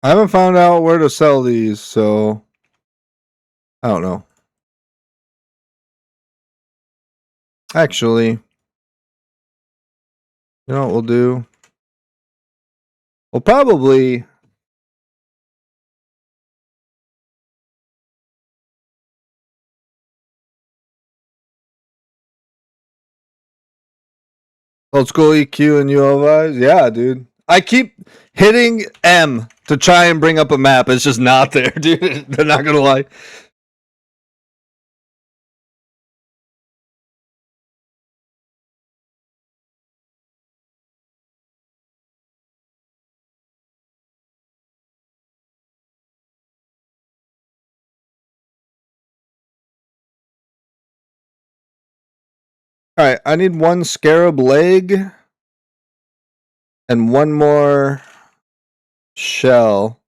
I haven't found out where to sell these, so I don't know. Actually, you know what we'll do? We'll probably old school EQ and ULIs. Yeah, dude. I keep hitting M to try and bring up a map. It's just not there, dude. They're not gonna lie. Alright, I need 1 scarab leg and 1 more shell.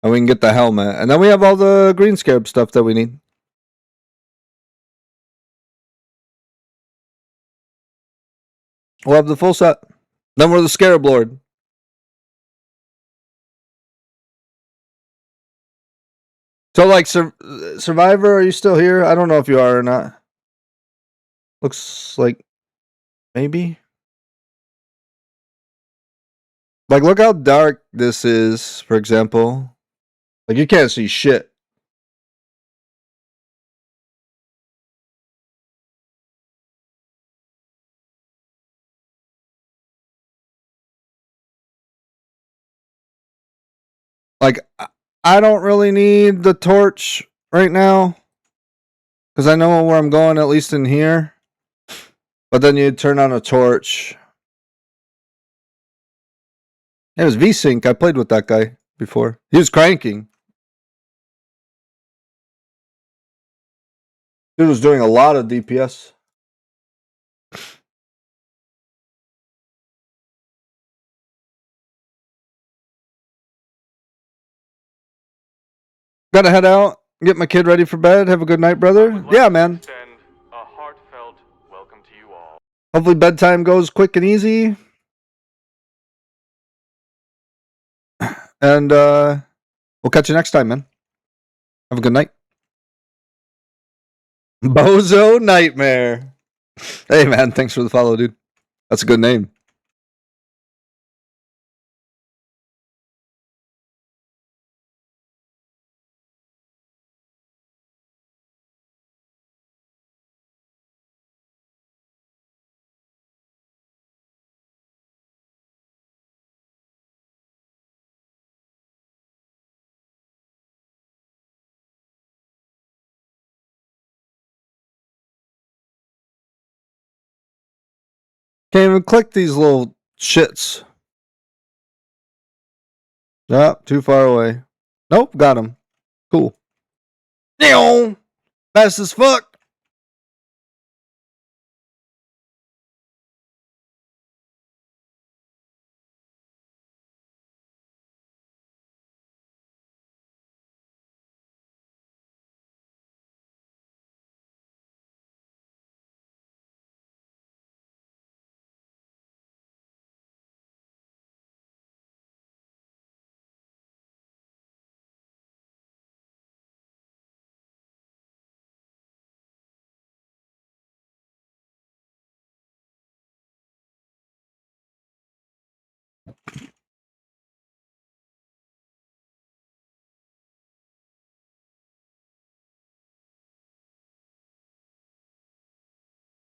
And we can get the helmet. And then we have all the green scarab stuff that we need. We'll have the full set. Then we're the scarab lord. So, like, Survivor, are you still here? I don't know if you are or not. Looks like maybe. Like, look how dark this is, for example. Like, you can't see shit. Like, I don't really need the torch right now. Because I know where I'm going, at least in here. But then you turn on a torch. It was V-Sync. I played with that guy before. He was cranking. Dude was doing a lot of DPS. Gotta head out, get my kid ready for bed. Have a good night, brother. Yeah, man. Hopefully bedtime goes quick and easy. And we'll catch you next time, man. Have a good night. Bozo Nightmare. Hey, man. Thanks for the follow, dude. That's a good name. Can't even click these little shits. Yeah, too far away. Nope, got him. Cool. Fast as fuck.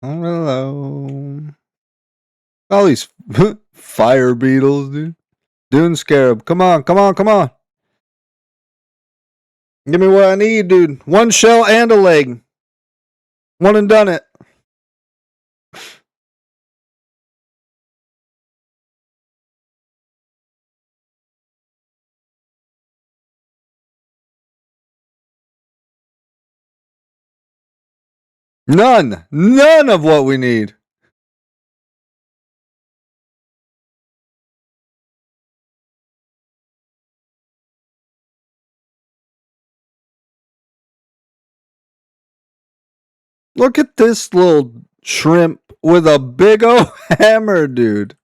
Hello. All these fire beetles, dude. Dune Scarab. Come on, come on, come on. Give me what I need, dude. One shell and a leg. One and done it. None. None of what we need. Look at this little shrimp with a big old hammer, dude.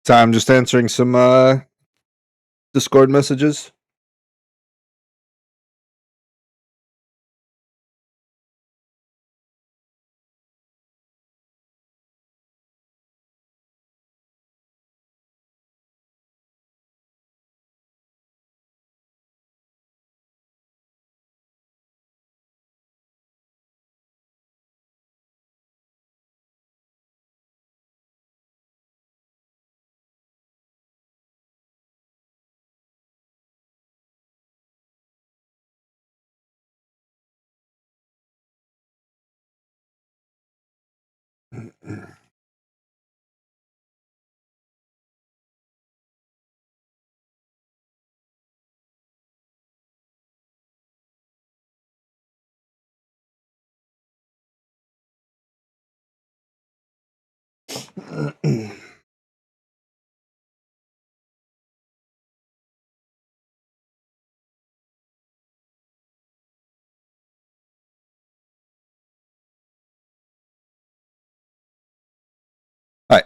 So I'm just answering some Discord messages. All right.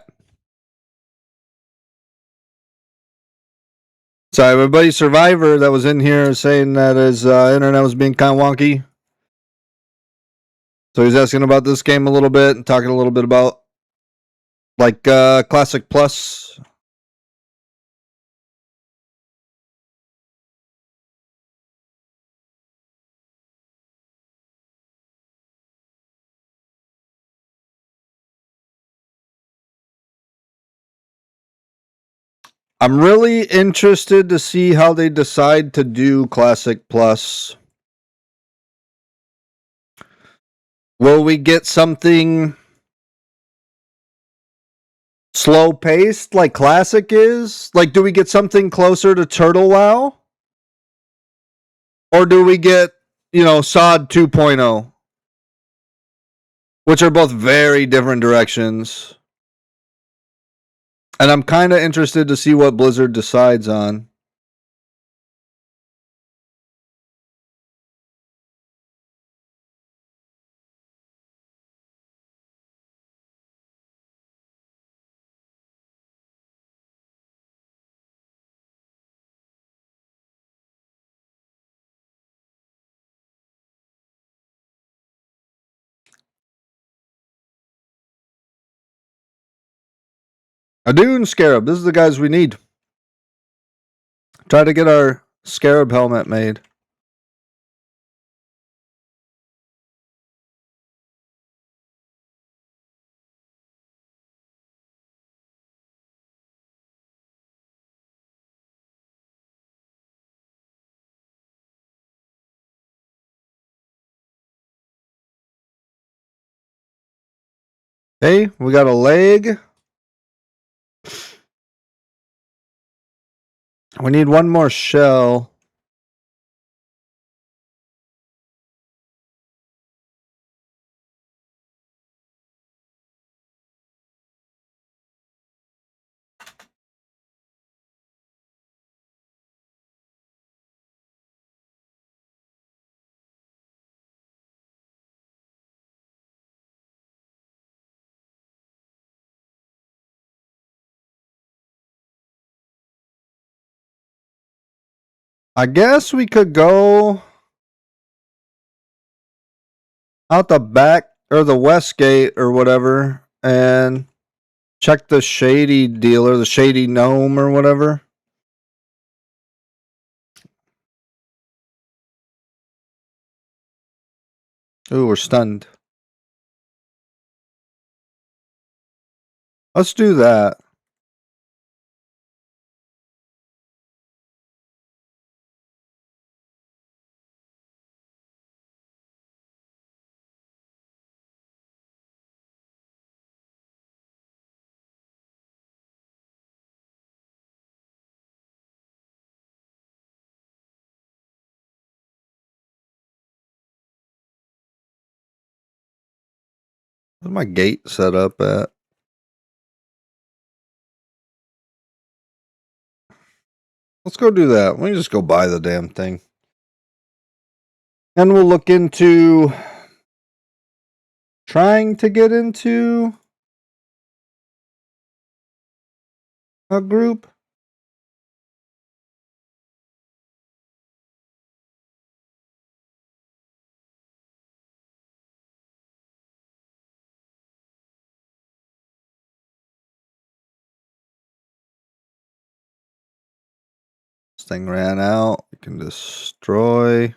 So my buddy Survivor that was in here saying that his internet was being kind of wonky. So he's asking about this game a little bit and talking a little bit about like Classic Plus. I'm really interested to see how they decide to do Classic Plus. Will we get something slow paced like Classic is? Like, do we get something closer to Turtle WoW? Or do we get, SOD 2.0? Which are both very different directions. And I'm kind of interested to see what Blizzard decides on. Adu and Scarab, this is the guys we need. Try to get our Scarab helmet made. Hey, we got a leg. We need one more shell. I guess we could go out the back or the west gate or whatever and check the shady dealer, the shady gnome or whatever. Ooh, we're stunned. Let's do that. Where's my gate set up at? Let's go do that. Let me just go buy the damn thing. And we'll look into trying to get into a group? This thing ran out. You can destroy.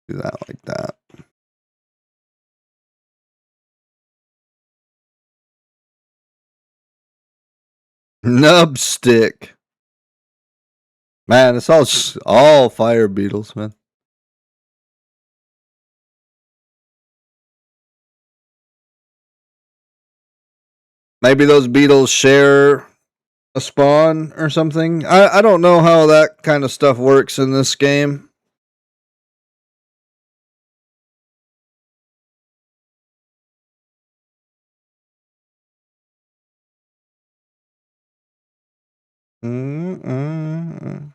Do that like that. Nub stick. Man, it's all fire beetles, man. Maybe those beetles share a spawn or something. I don't know how that kind of stuff works in this game. Mm-mm.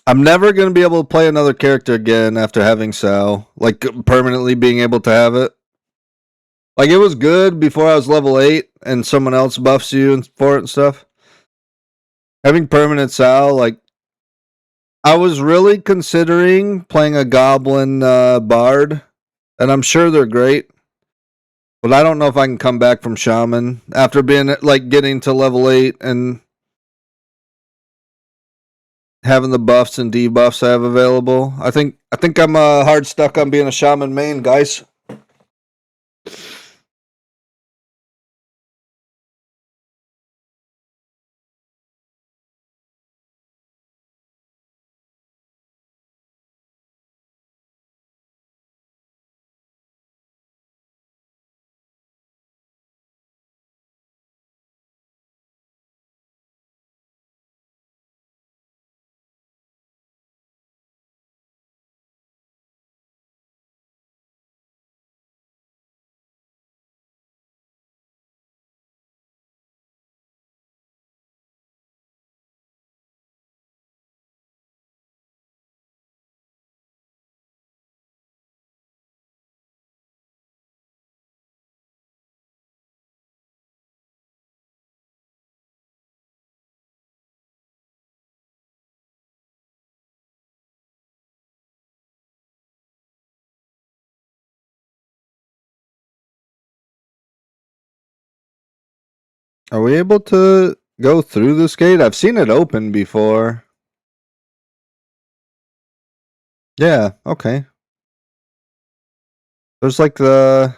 I'm never going to be able to play another character again after having Sal. Like, permanently being able to have it. Like, it was good before I was level 8 and someone else buffs you for it and stuff. Having permanent Sal, like, I was really considering playing a Goblin Bard, and I'm sure they're great. But I don't know if I can come back from Shaman after being, like, getting to level 8 and having the buffs and debuffs I have available. I think I'm hard stuck on being a Shaman main, guys. Are we able to go through this gate? I've seen it open before. Yeah, okay. There's like a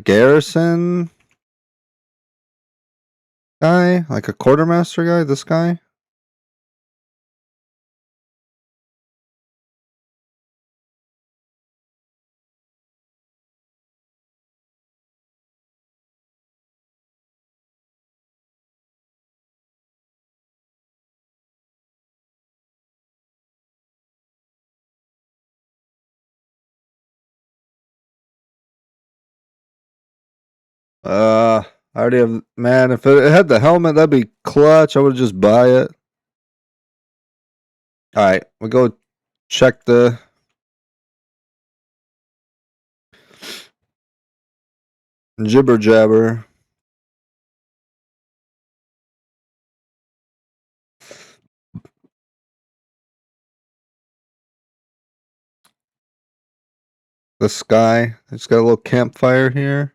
garrison guy, like a quartermaster guy, this guy. I already have, man, if it had the helmet, that'd be clutch. I would just buy it. Alright, we go check the jibber jabber. The sky. It's got a little campfire here.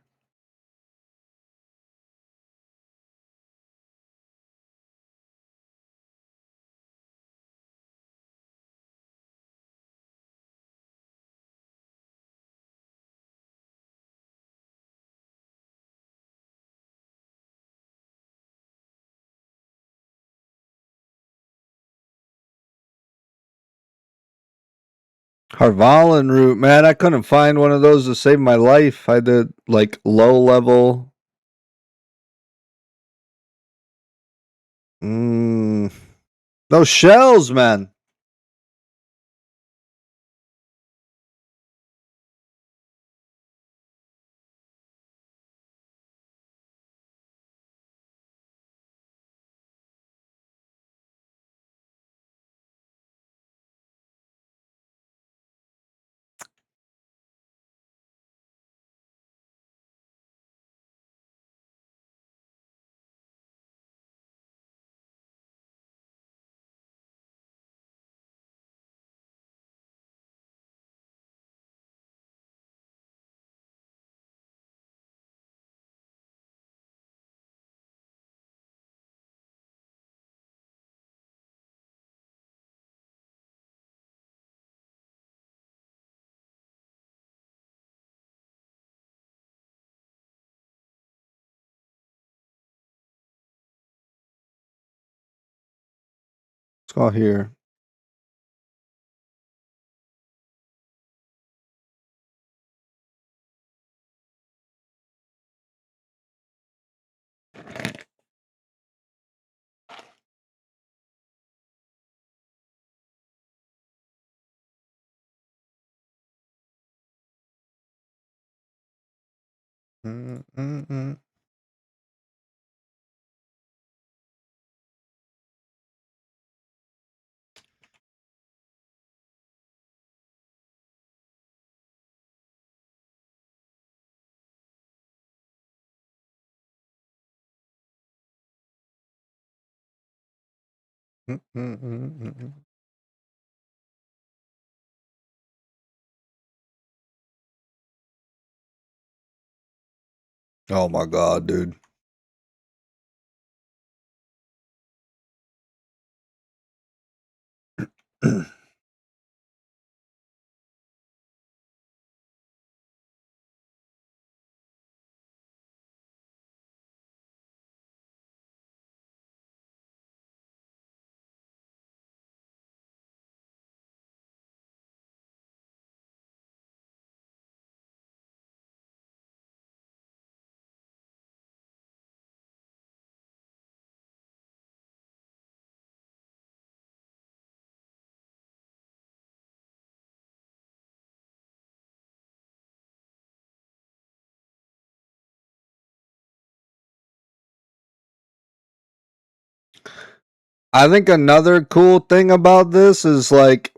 Harvalan root, man, I couldn't find one of those to save my life. I had to, like, low level. Those shells, man. Let's go here. Mm-mm-mm. Mm-mm-mm-mm. Oh my god, dude. I think another cool thing about this is like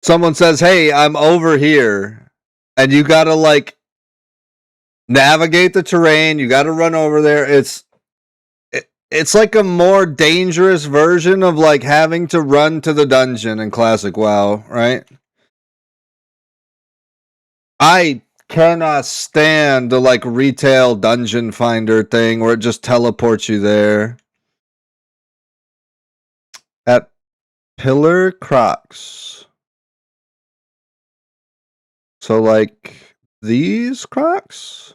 someone says, "Hey, I'm over here." And you got to like navigate the terrain, you got to run over there. It's like a more dangerous version of like having to run to the dungeon in classic WoW, right? I cannot stand the like retail dungeon finder thing where it just teleports you there. At Pillar Crocs. So like these Crocs?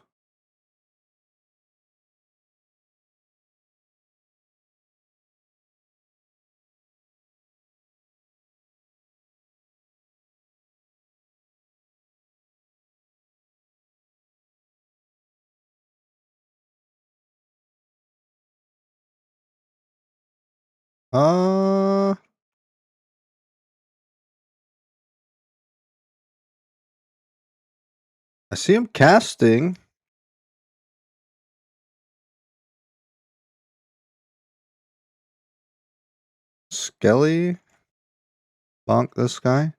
Uh I see him casting. Skelly. Bonk this guy.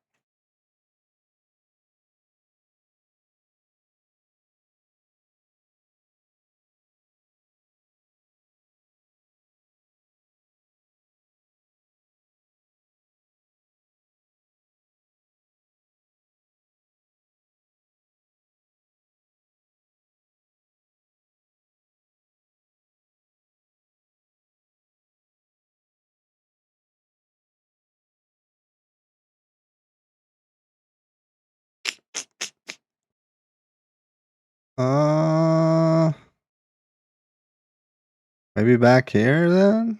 Uh Maybe back here then?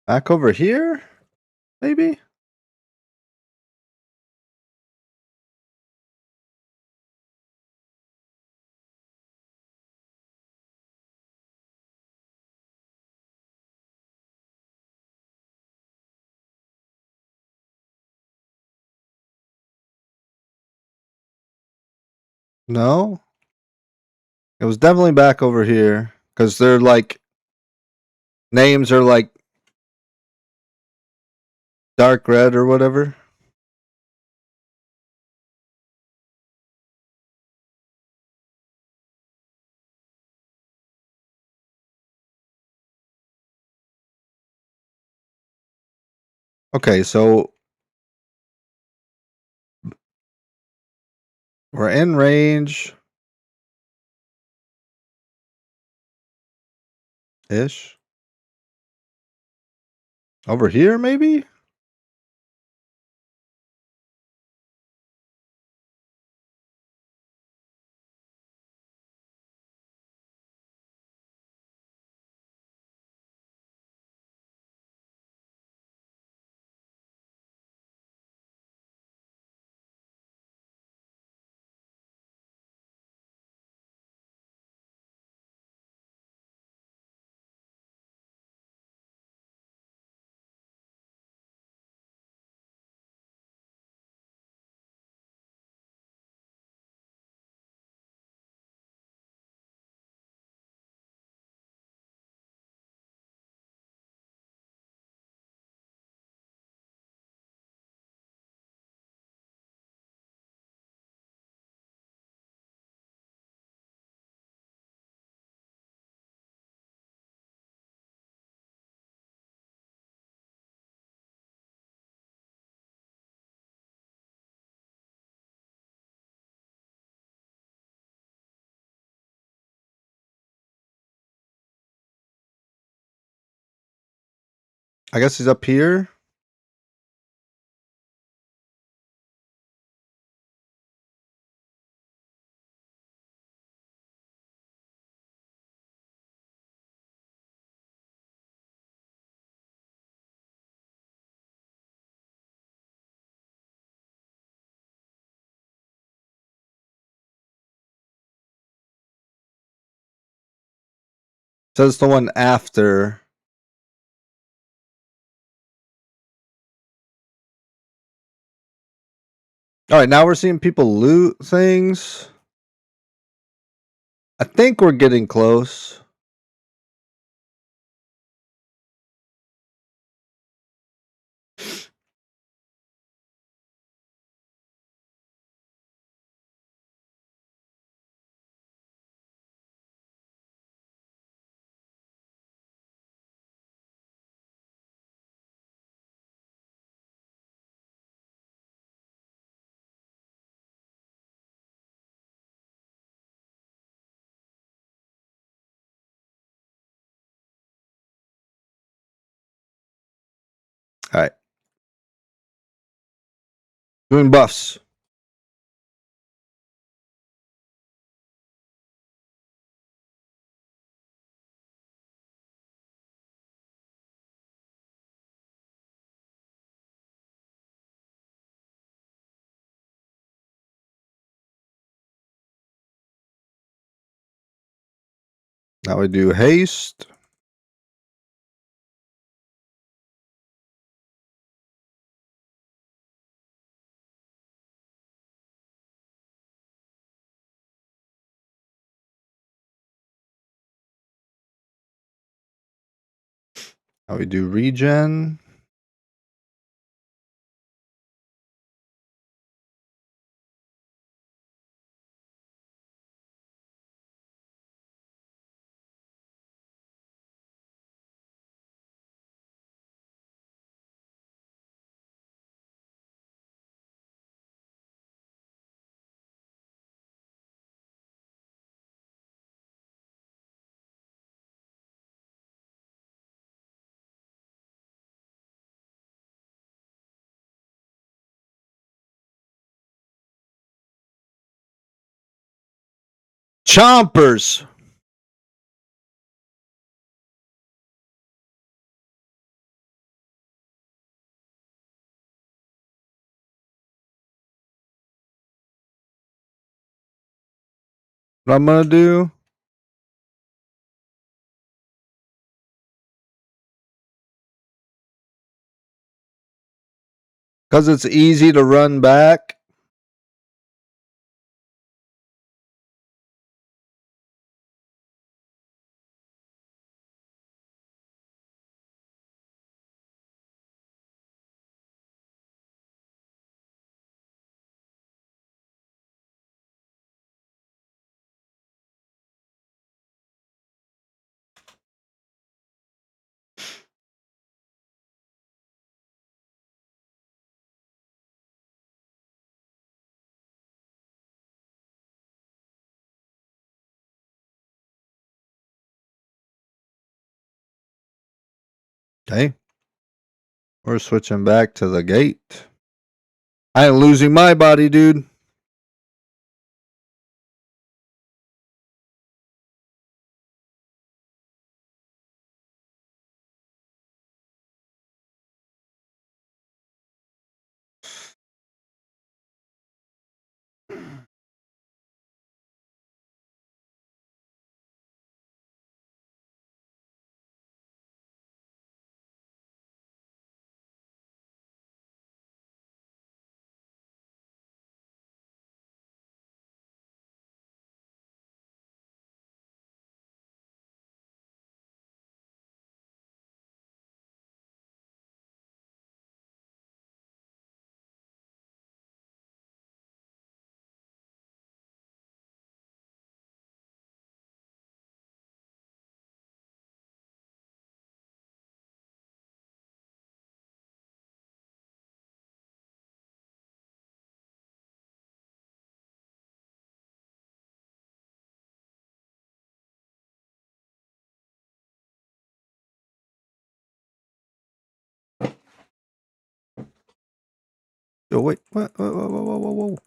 Back over here? Maybe? No? It was definitely back over here. Because they're like... Names are like... dark red or whatever. Okay, so... We're in range. Ish. Over here, maybe? I guess he's up here. Says the one after. Alright, now we're seeing people loot things. I think we're getting close. Alright. Doing buffs. Now we do haste. Now we do regen. Chompers. What I'm gonna do? Because it's easy to run back. Okay. We're switching back to the gate. I ain't losing my body, dude. Yo, wait. What? Whoa.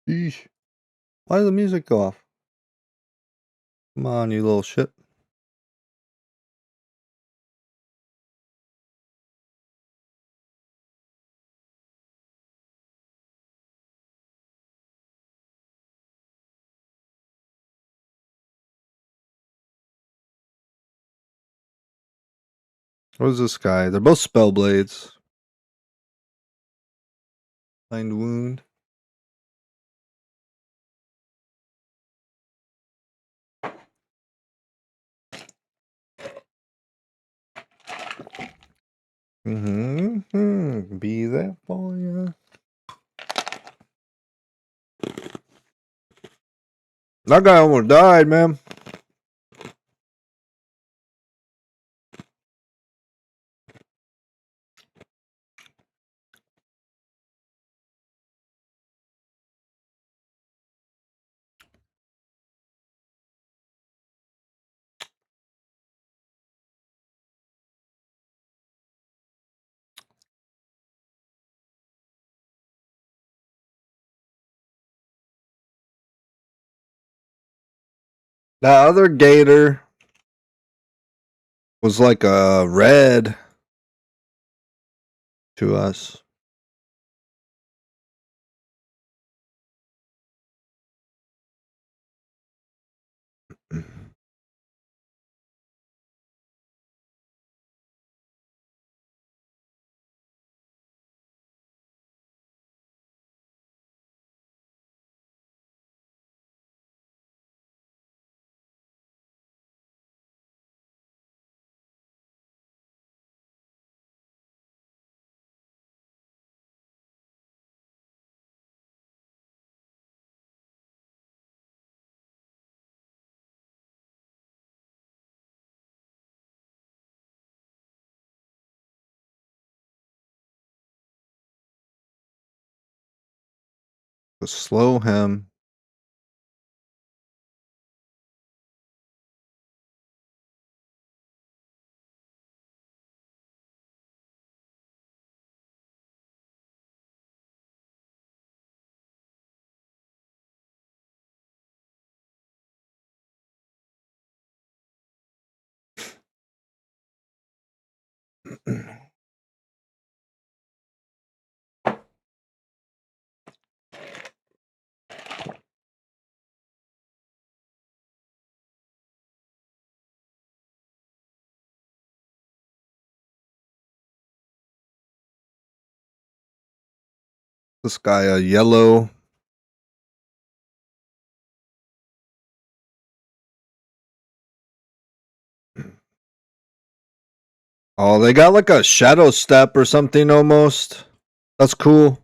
Yeesh. Why did the music go off? Come on, you little shit. What is this guy? They're both spell blades. Find wound. Be there for you. That guy almost died, man. That other gator was like a red to us. To slow him. This guy a yellow. Oh, they got like a shadow step or something almost. That's cool.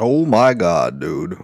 Oh my god, dude.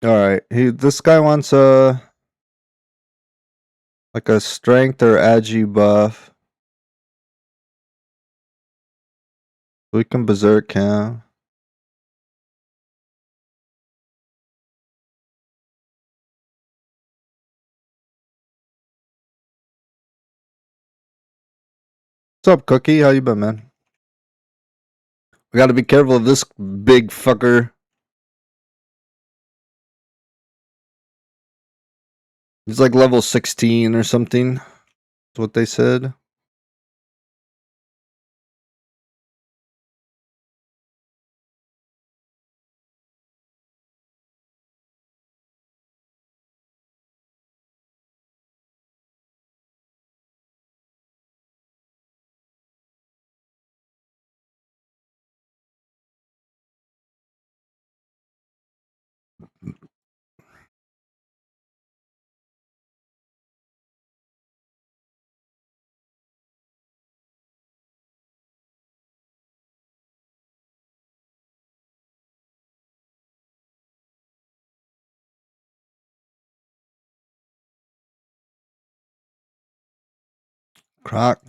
All right. This guy wants like a strength or agi buff. We can berserk him. What's up, Cookie? How you been, man? We got to be careful of this big fucker. He's like level 16 or something. That's what they said. Croc.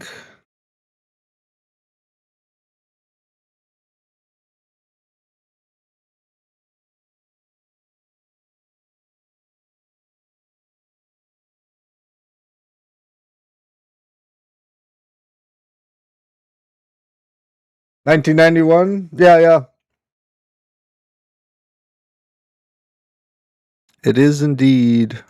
$19.91. Yeah. It is indeed.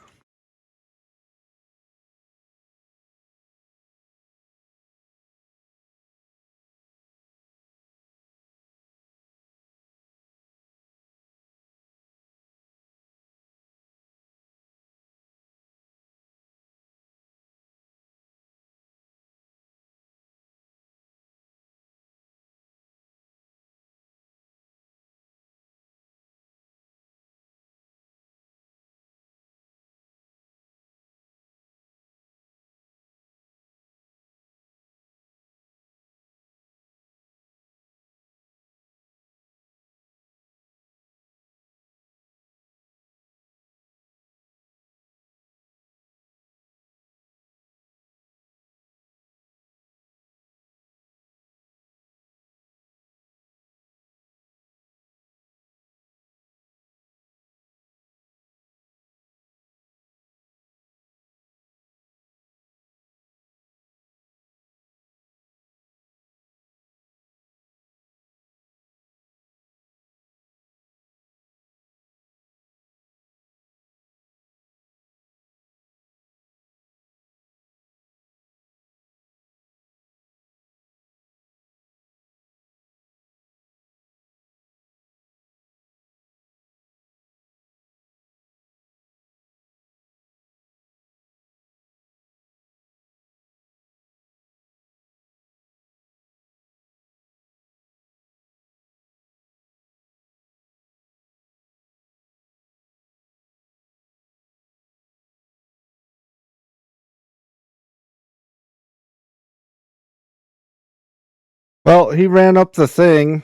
Well, he ran up the thing.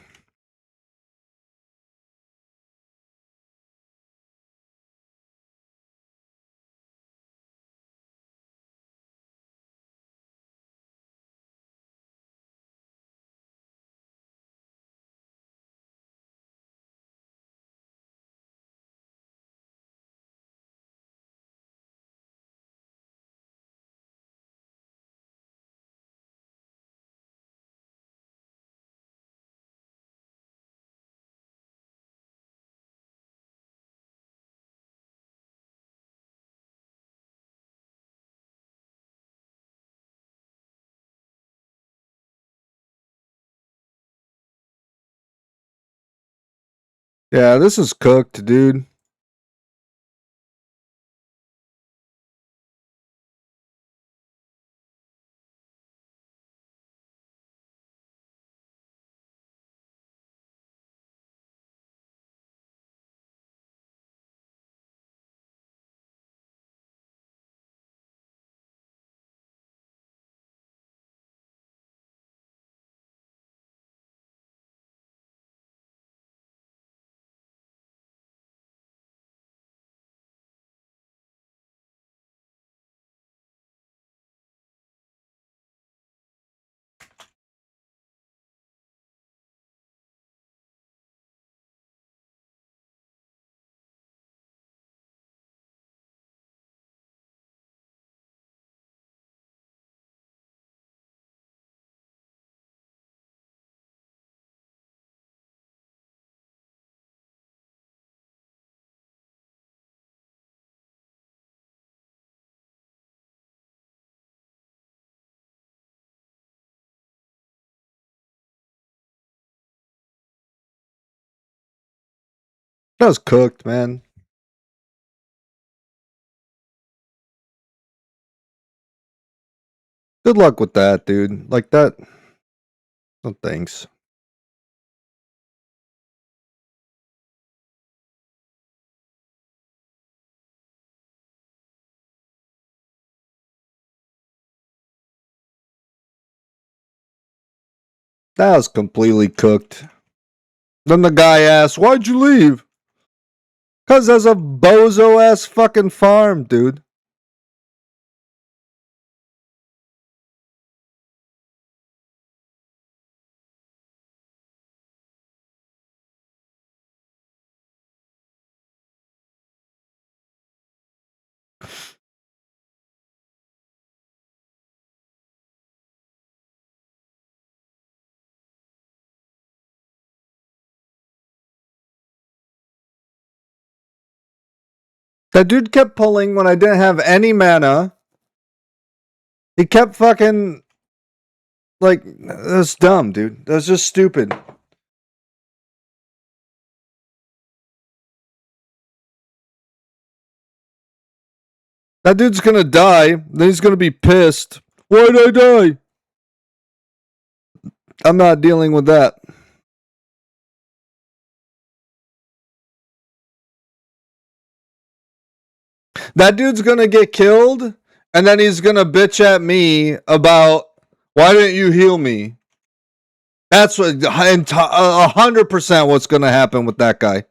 Yeah, this is cooked, dude. That was cooked, man. Good luck with that, dude. Like that. No thanks. That was completely cooked. Then the guy asked, "Why'd you leave?" Cause there's a bozo ass fucking farm, dude. That dude kept pulling when I didn't have any mana. He kept fucking like that's dumb, dude. That's just stupid. That dude's gonna die. Then he's gonna be pissed. Why'd I die? I'm not dealing with that. That dude's gonna get killed, and then he's gonna bitch at me about why didn't you heal me? That's what 100% what's gonna happen with that guy.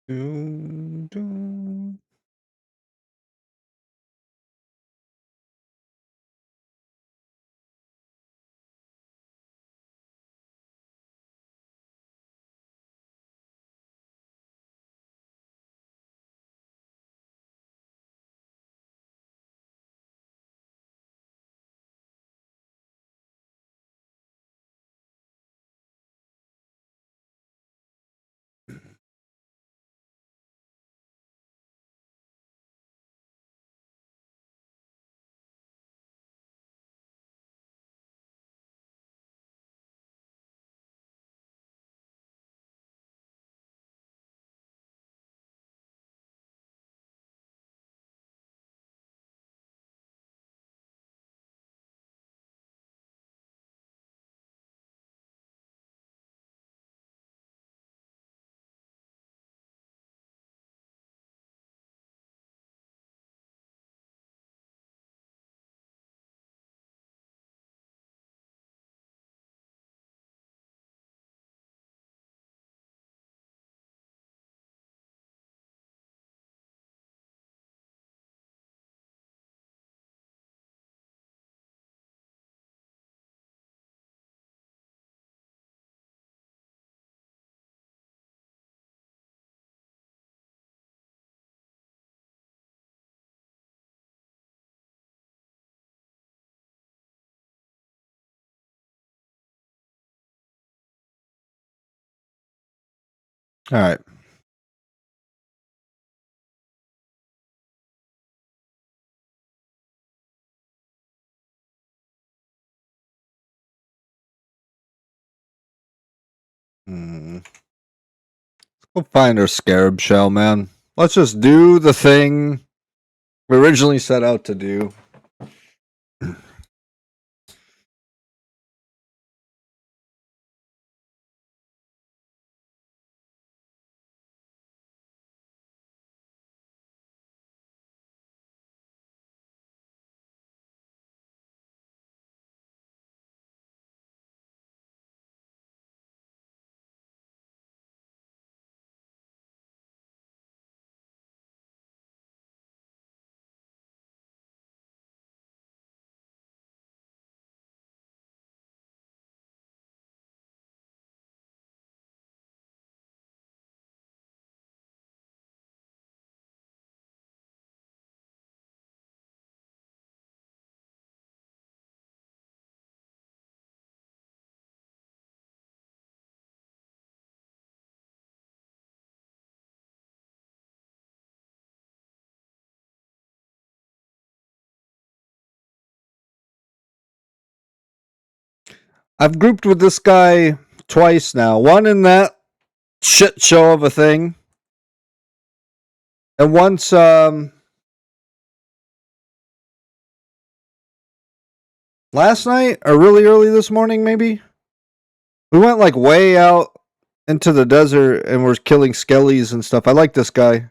Dun, dun. All right. We'll find our scarab shell, man. Let's just do the thing we originally set out to do. I've grouped with this guy twice now. One in that shit show of a thing. And once last night or really early this morning, maybe. We went like way out into the desert and we're killing skellies and stuff. I like this guy.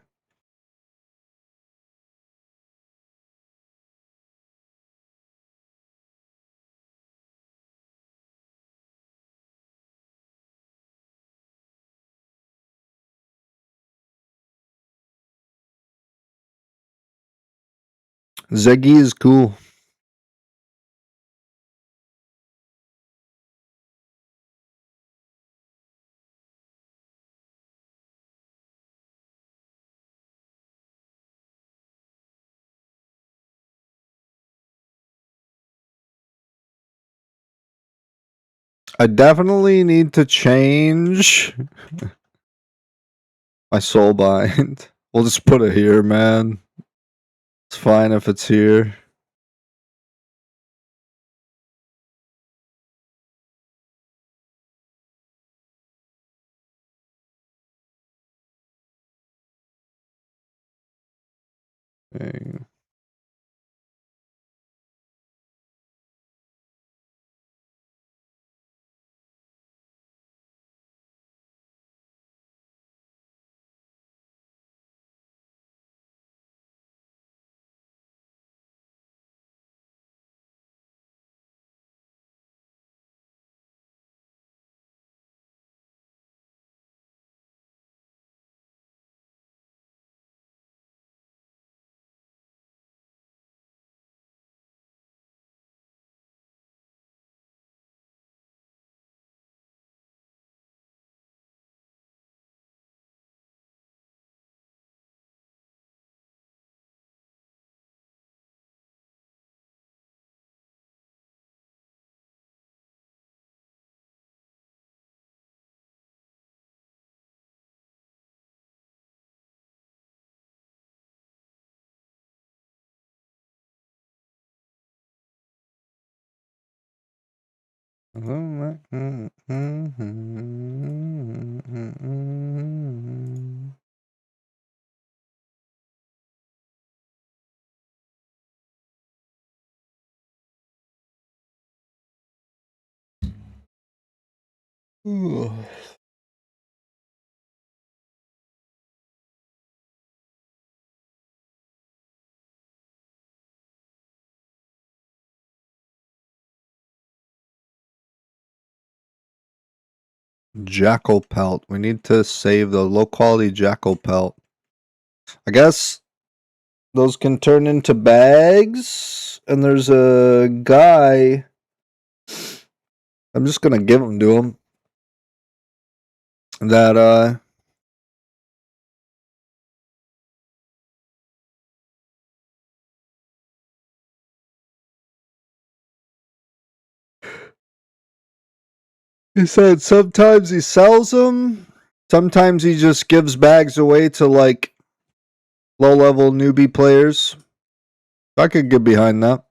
Zeggy is cool. I definitely need to change my soul bind. We'll just put it here, man. It's fine if it's here. Okay. Jackal pelt. We need to save the low quality jackal pelt. I guess those can turn into bags. And there's a guy. I'm just gonna give them to him. That he said sometimes he sells them Sometimes he just gives bags away to like low level newbie players. I could get behind that.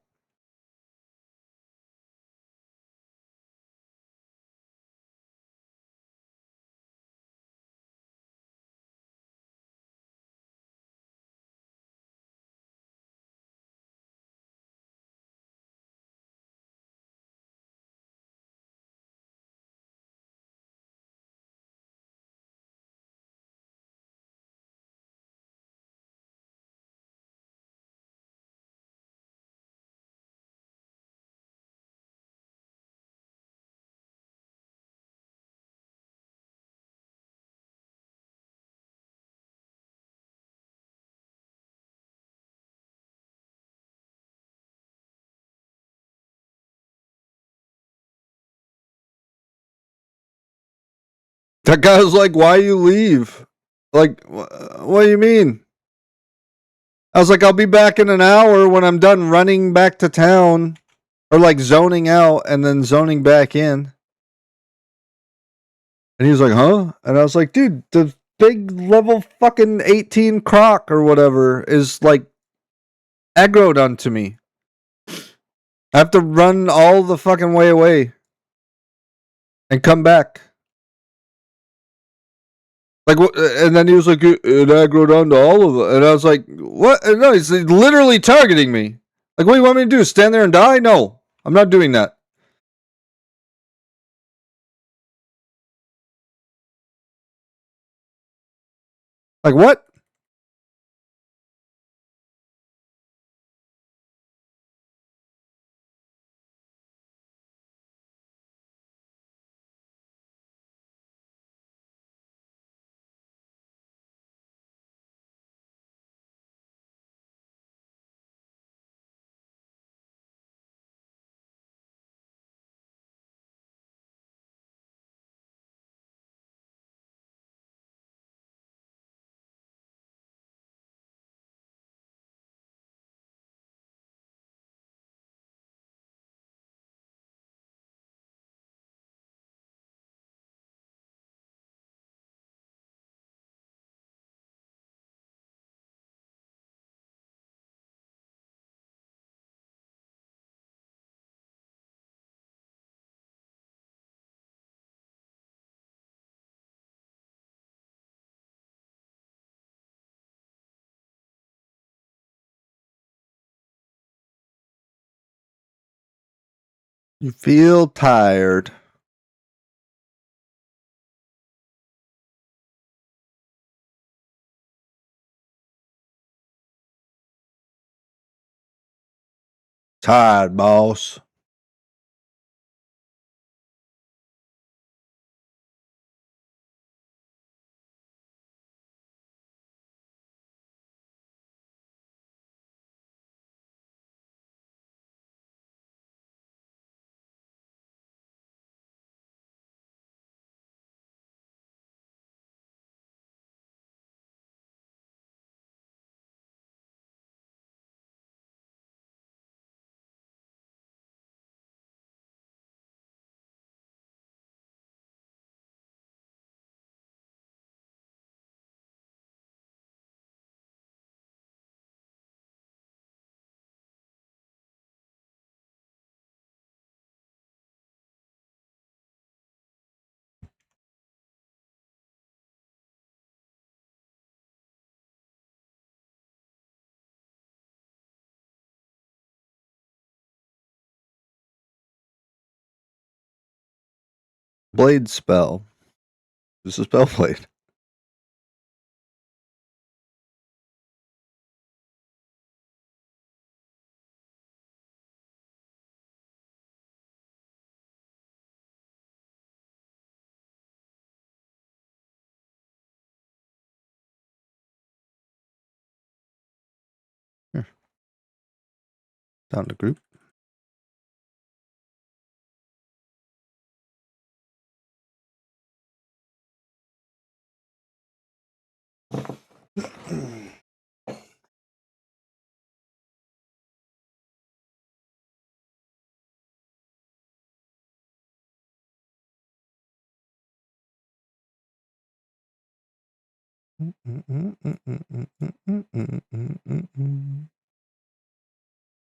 That guy was like, "Why you leave?" Like, what do you mean? I was like, "I'll be back in an hour when I'm done running back to town, or like zoning out and then zoning back in." And he was like, "Huh?" And I was like, "Dude, the big level fucking 18 croc or whatever is like aggroed onto me. I have to run all the fucking way away and come back." Like, and then he was like, "It aggroed onto all of it," and I was like, "What?" No, he's literally targeting me. Like, what do you want me to do? Stand there and die? No, I'm not doing that. Like, what? You feel tired. Tired, boss. Blade spell. This is spell blade. Here, down the group.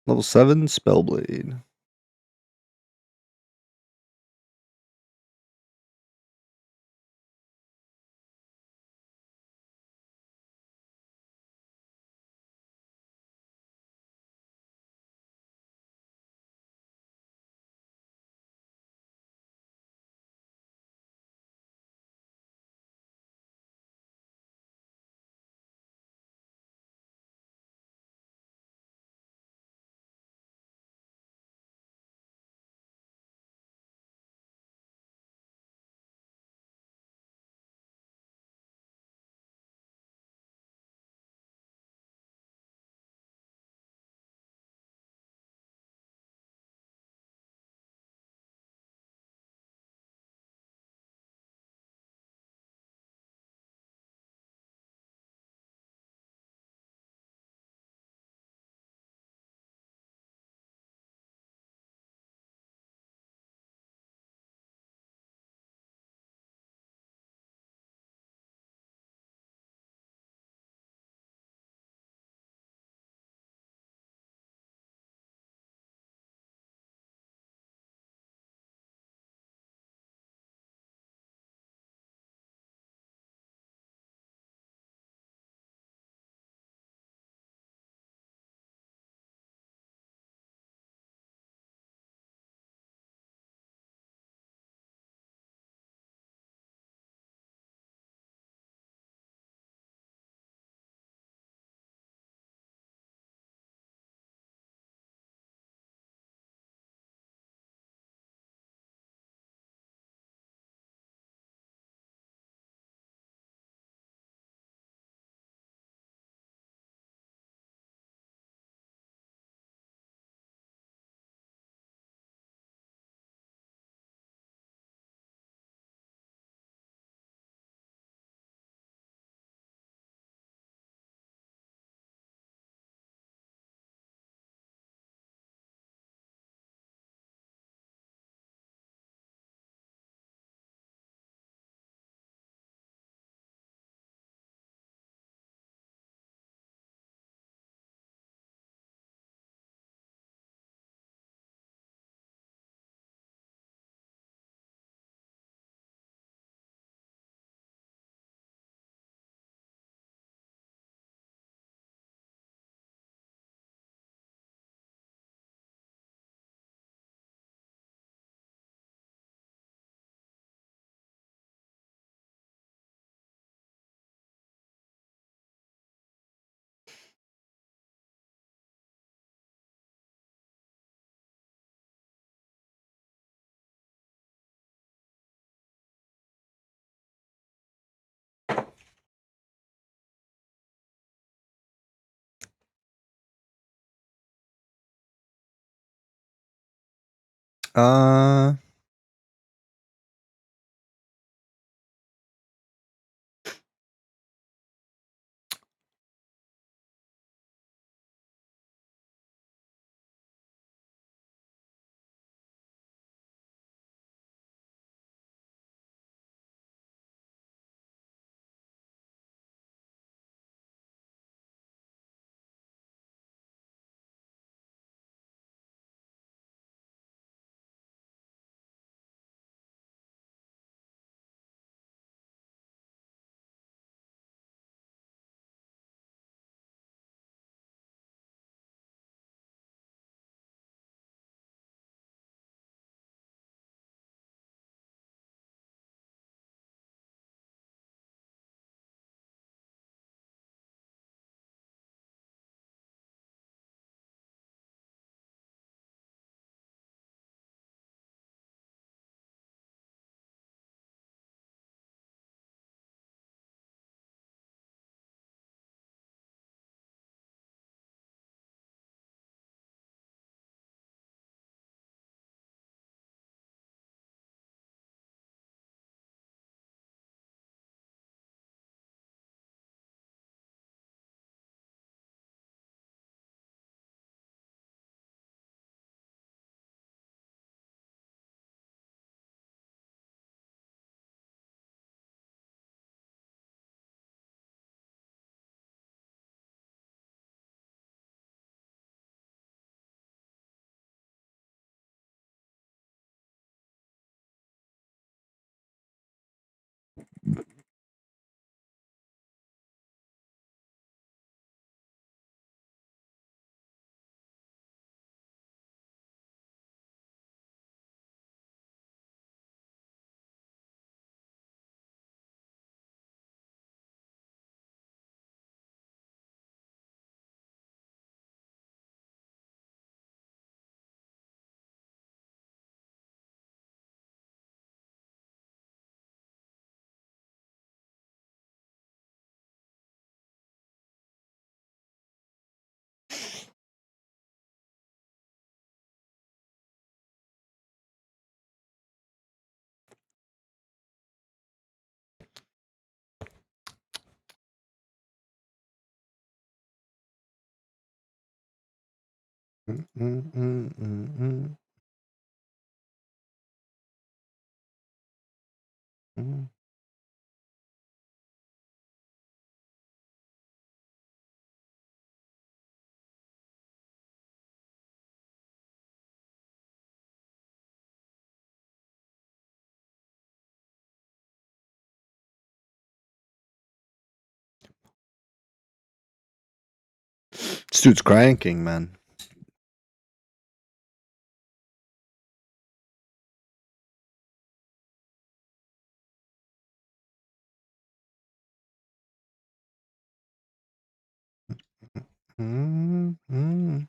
Level 7 Spellblade. Uh, Mm, mm, mm, mm, mm, mm. This dude's cranking, man. Mm, mm.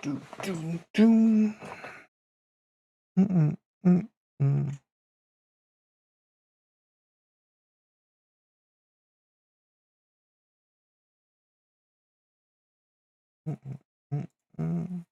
Do, do, do. Mm, mm, mm. Mm, mm, mm.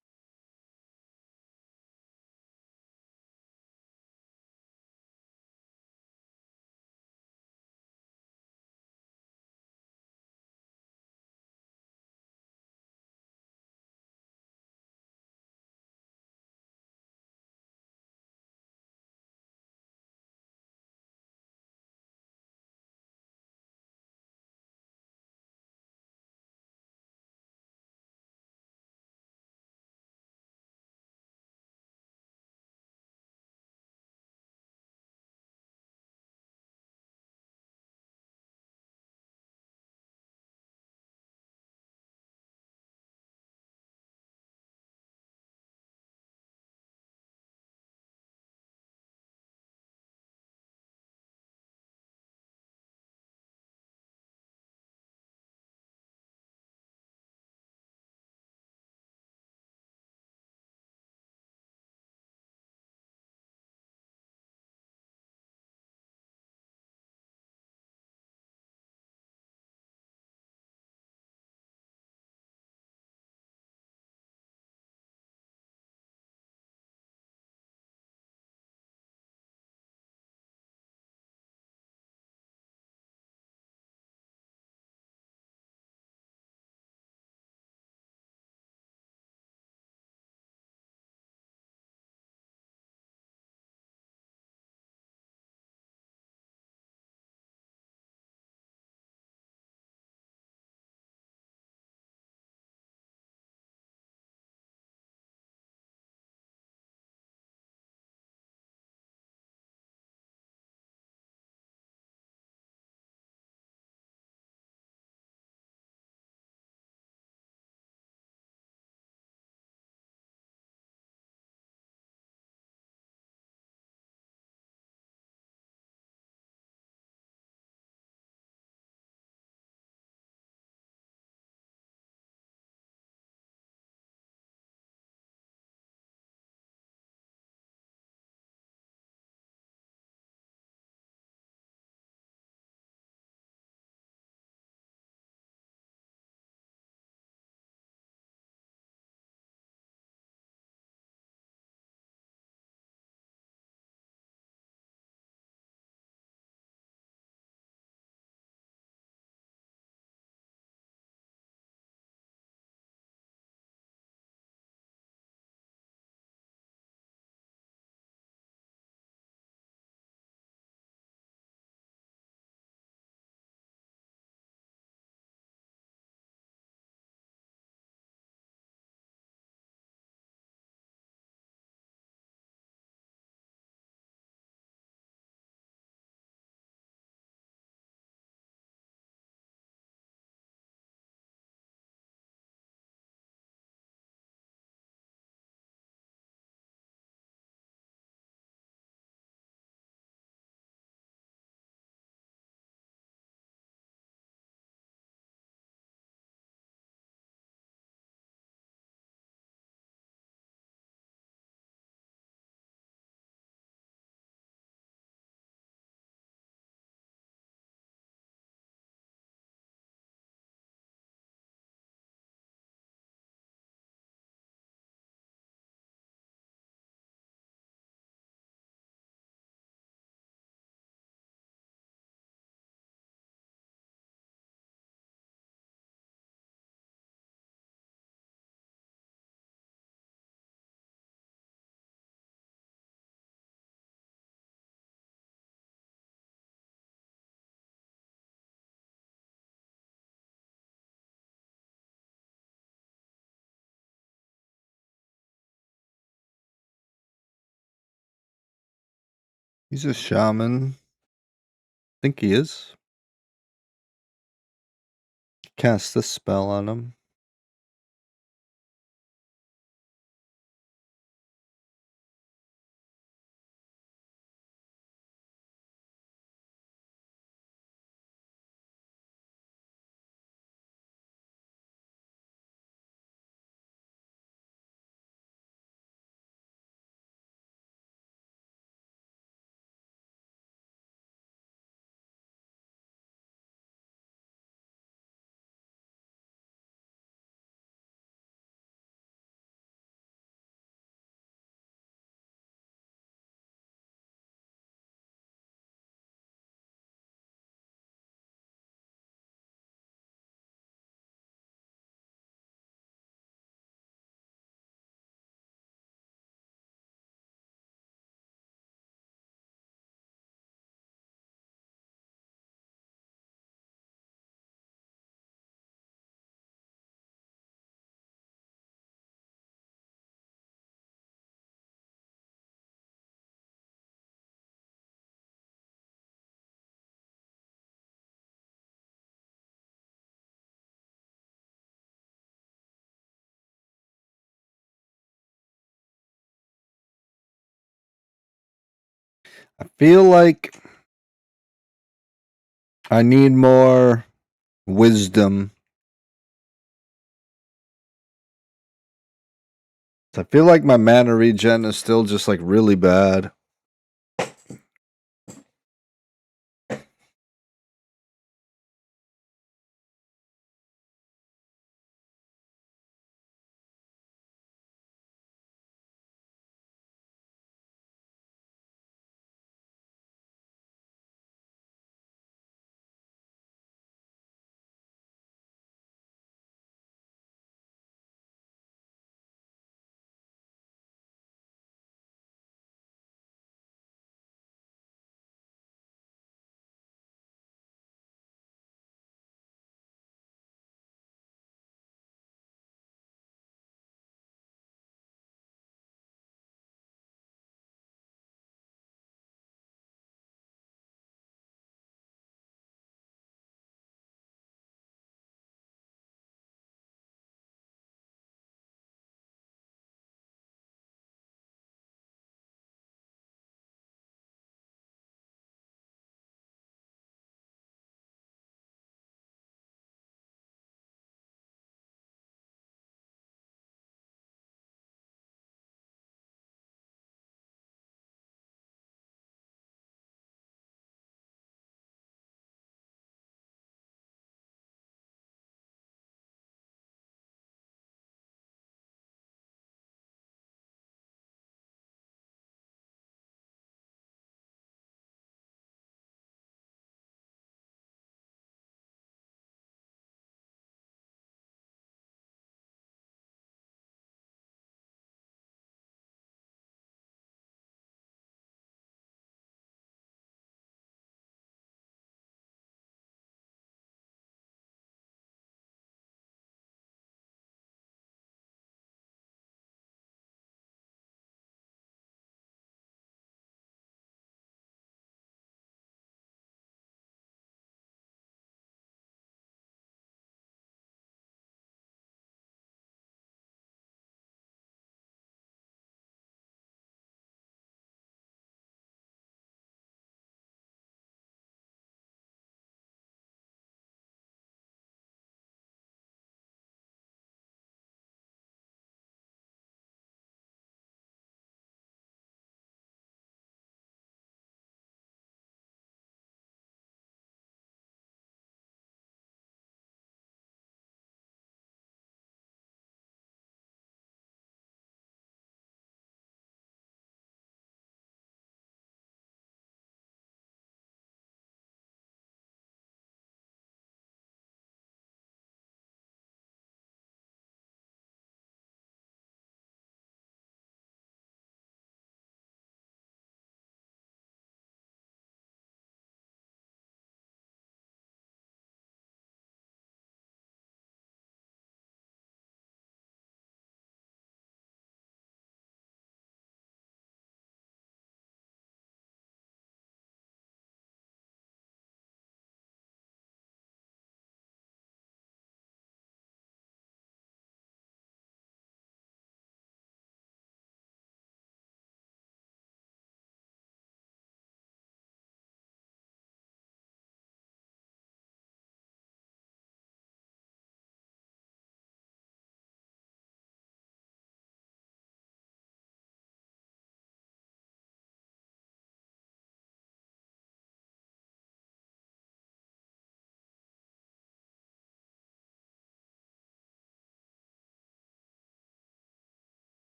He's a shaman. Think he is. Cast a spell on him. I feel like I need more wisdom. I feel like my mana regen is still just like really bad.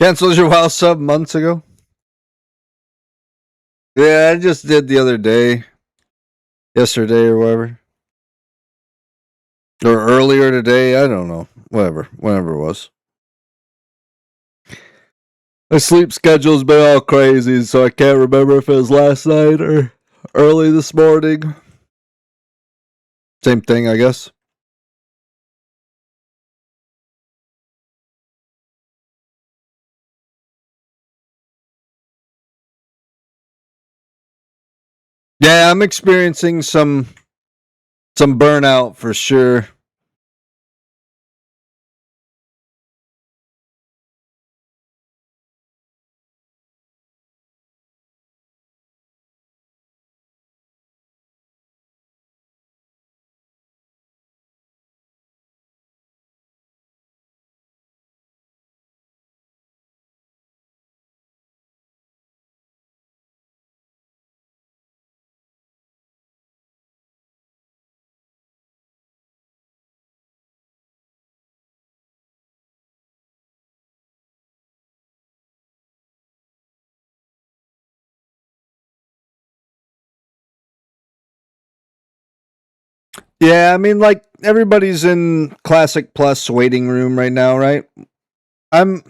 Canceled your WoW sub months ago? Yeah, I just did the other day. Yesterday or whatever. Or earlier today. I don't know. Whatever. Whenever it was. My sleep schedule's been all crazy, so I can't remember if it was last night or early this morning. Same thing, I guess. Yeah, I'm experiencing some burnout for sure. Yeah, I mean, like everybody's in Classic Plus waiting room right now, right? I'm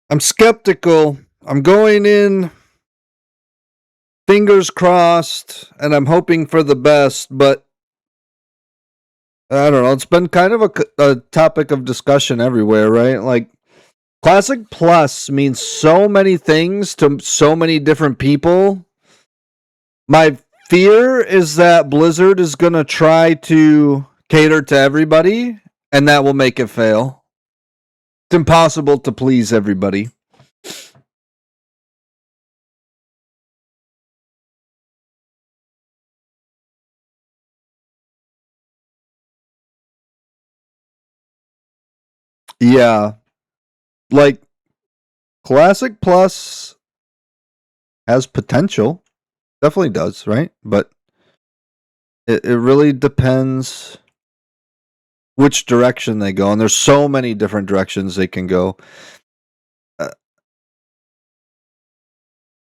I'm skeptical. I'm going in fingers crossed and I'm hoping for the best, but I don't know. It's been kind of a topic of discussion everywhere, right? Like Classic Plus means so many things to so many different people. My fear is that Blizzard is going to try to cater to everybody and that will make it fail. It's impossible to please everybody. Yeah. Like Classic Plus has potential. Definitely does, right? But it really depends which direction they go. And there's so many different directions they can go. Uh,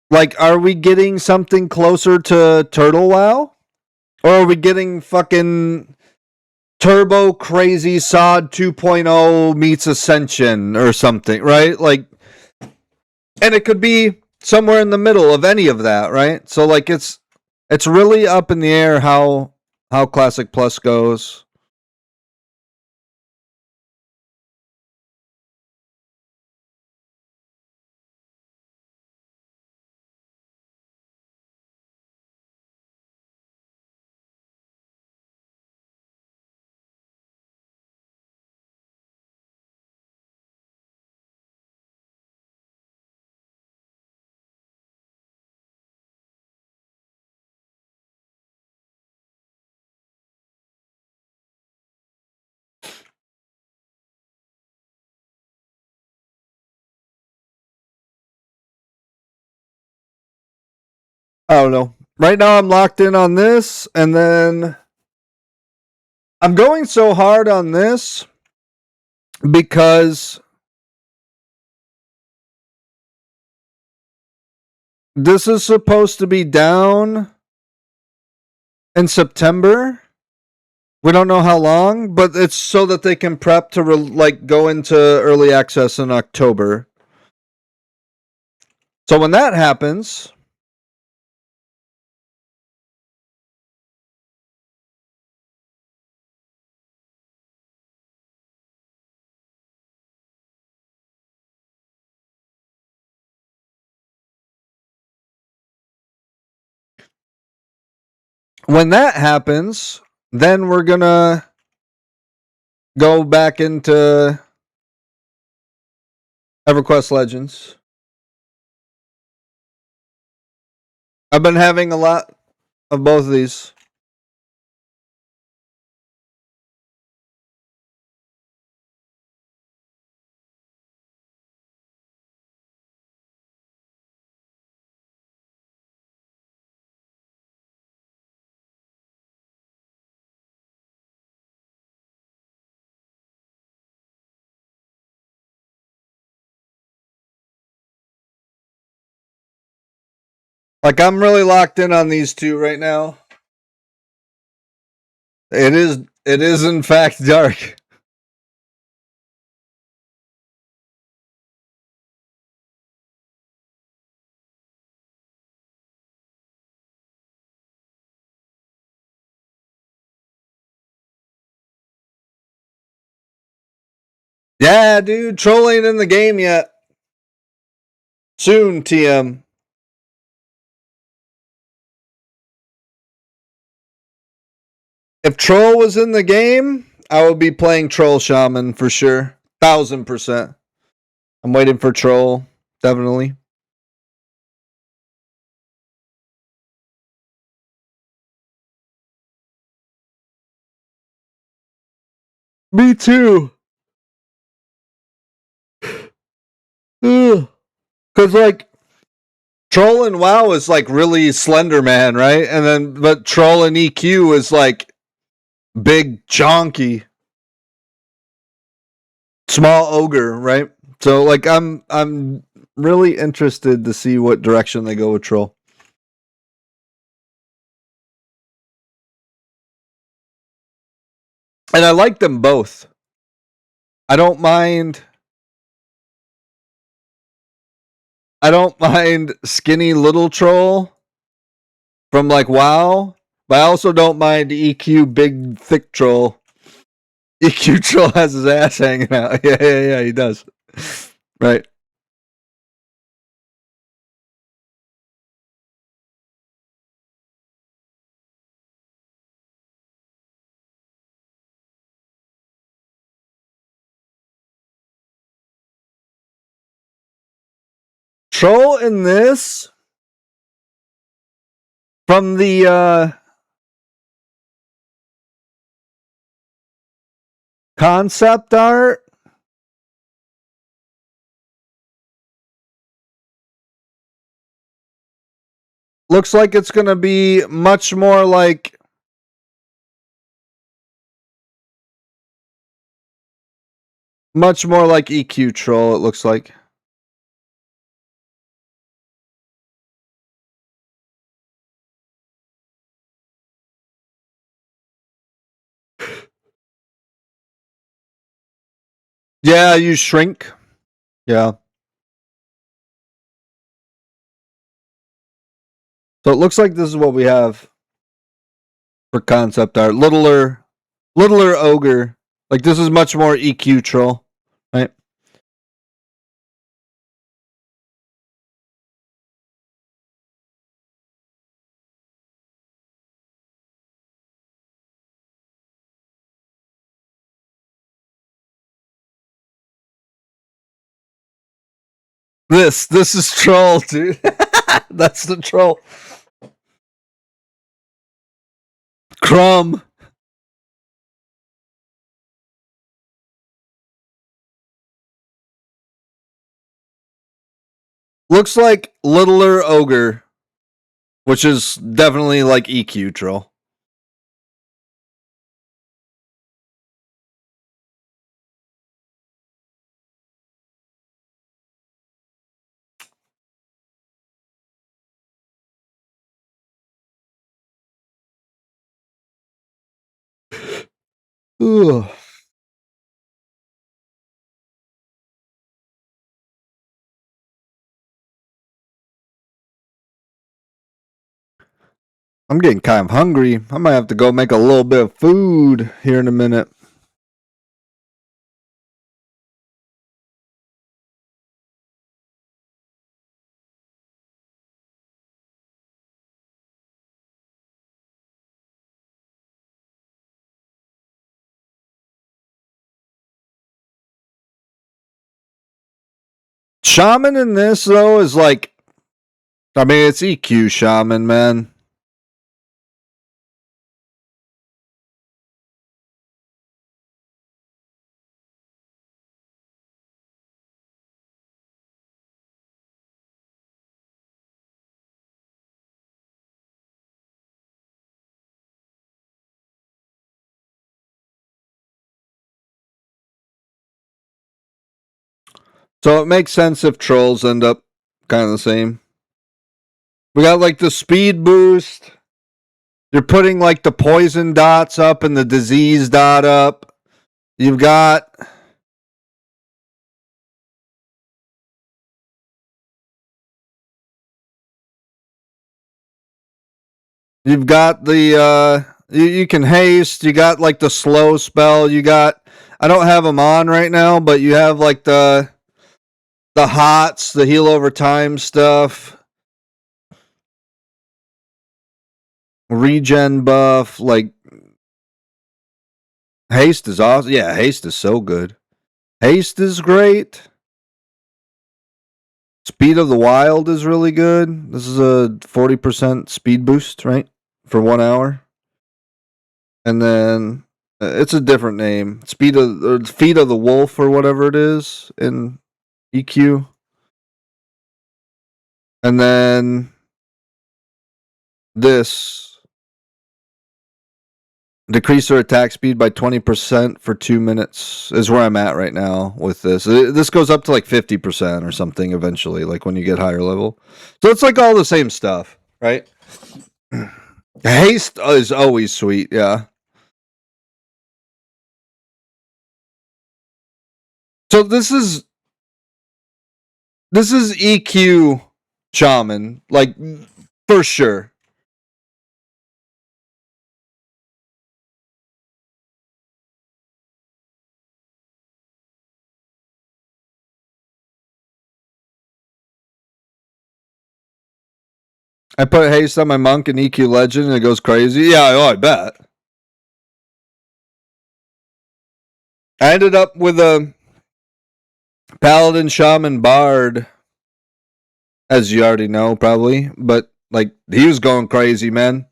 like, are we getting something closer to Turtle WoW? Or are we getting fucking Turbo Crazy Sod 2.0 meets Ascension or something, right? Like, and it could be somewhere in the middle of any of that, right? So like it's really up in the air how Classic Plus goes. I don't know. Right now I'm locked in on this and then I'm going so hard on this because this is supposed to be down in September. We don't know how long, but it's so that they can prep to like go into early access in October. So when that happens, then we're gonna go back into EverQuest Legends. I've been having a lot of both of these. Like I'm really locked in on these two right now. It is in fact dark. Yeah, dude, Troll ain't in the game yet. Soon, TM. If Troll was in the game, I would be playing Troll Shaman for sure. 1000%. I'm waiting for Troll, definitely. Me too. Because, like, Troll and WoW is, like, really Slender Man, right? And then, but Troll and EQ is, like, big, chonky, small ogre, right? So, like, I'm really interested to see what direction they go with Troll. And I like them both. I don't mind. I don't mind skinny little Troll from like WoW, but I also don't mind EQ big thick Troll. EQ Troll has his ass hanging out. Yeah, he does. Right. Troll in this from the concept art looks like it's going to be much more like EQ Troll, it looks like. Yeah, you shrink. Yeah. So it looks like this is what we have for concept art. Littler ogre. Like this is much more EQ Troll, right? This is Troll, dude. That's the Troll. Crumb. Looks like Littler Ogre, which is definitely like EQ Troll. Ugh. I'm getting kind of hungry. I might have to go make a little bit of food here in a minute. Shaman in this though is like, I mean, it's EQ Shaman, man. So it makes sense if trolls end up kind of the same. We got like the speed boost. You're putting like the poison dots up and the disease dot up. You've got the you can haste, you got like the slow spell, you got I don't have them on right now, but you have like the hots, the heal over time stuff, regen buff, like haste is awesome. Yeah, haste is so good. Haste is great. Speed of the Wild is really good. This is a 40% speed boost, right? For 1 hour. And then it's a different name. Feet of the Wolf or whatever it is in EQ. And then this decrease their attack speed by 20% for 2 minutes is where I'm at right now with this. This goes up to like 50% or something eventually, like when you get higher level. So it's like all the same stuff, right? Haste is always sweet, yeah. So this is EQ Shaman, like for sure. I put haste on my monk and EQ legend and it goes crazy. Yeah, oh, I bet. I ended up with a paladin shaman bard, as you already know, probably. But like he was going crazy, man.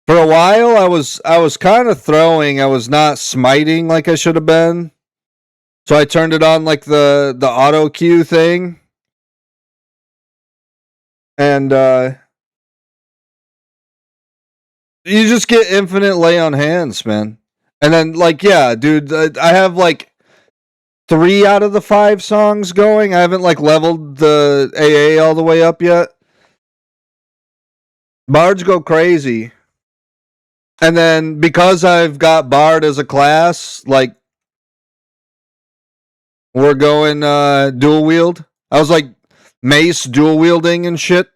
For a while, I was kind of throwing. I was not smiting like I should have been. So I turned it on like the auto queue thing, and you just get infinite lay on hands, man. And then like yeah, dude, I have like 3 out of the 5 songs going. I haven't like leveled the AA all the way up yet. Bards go crazy. And then because I've got Bard as a class, like we're going dual wield. I was like mace dual wielding and shit.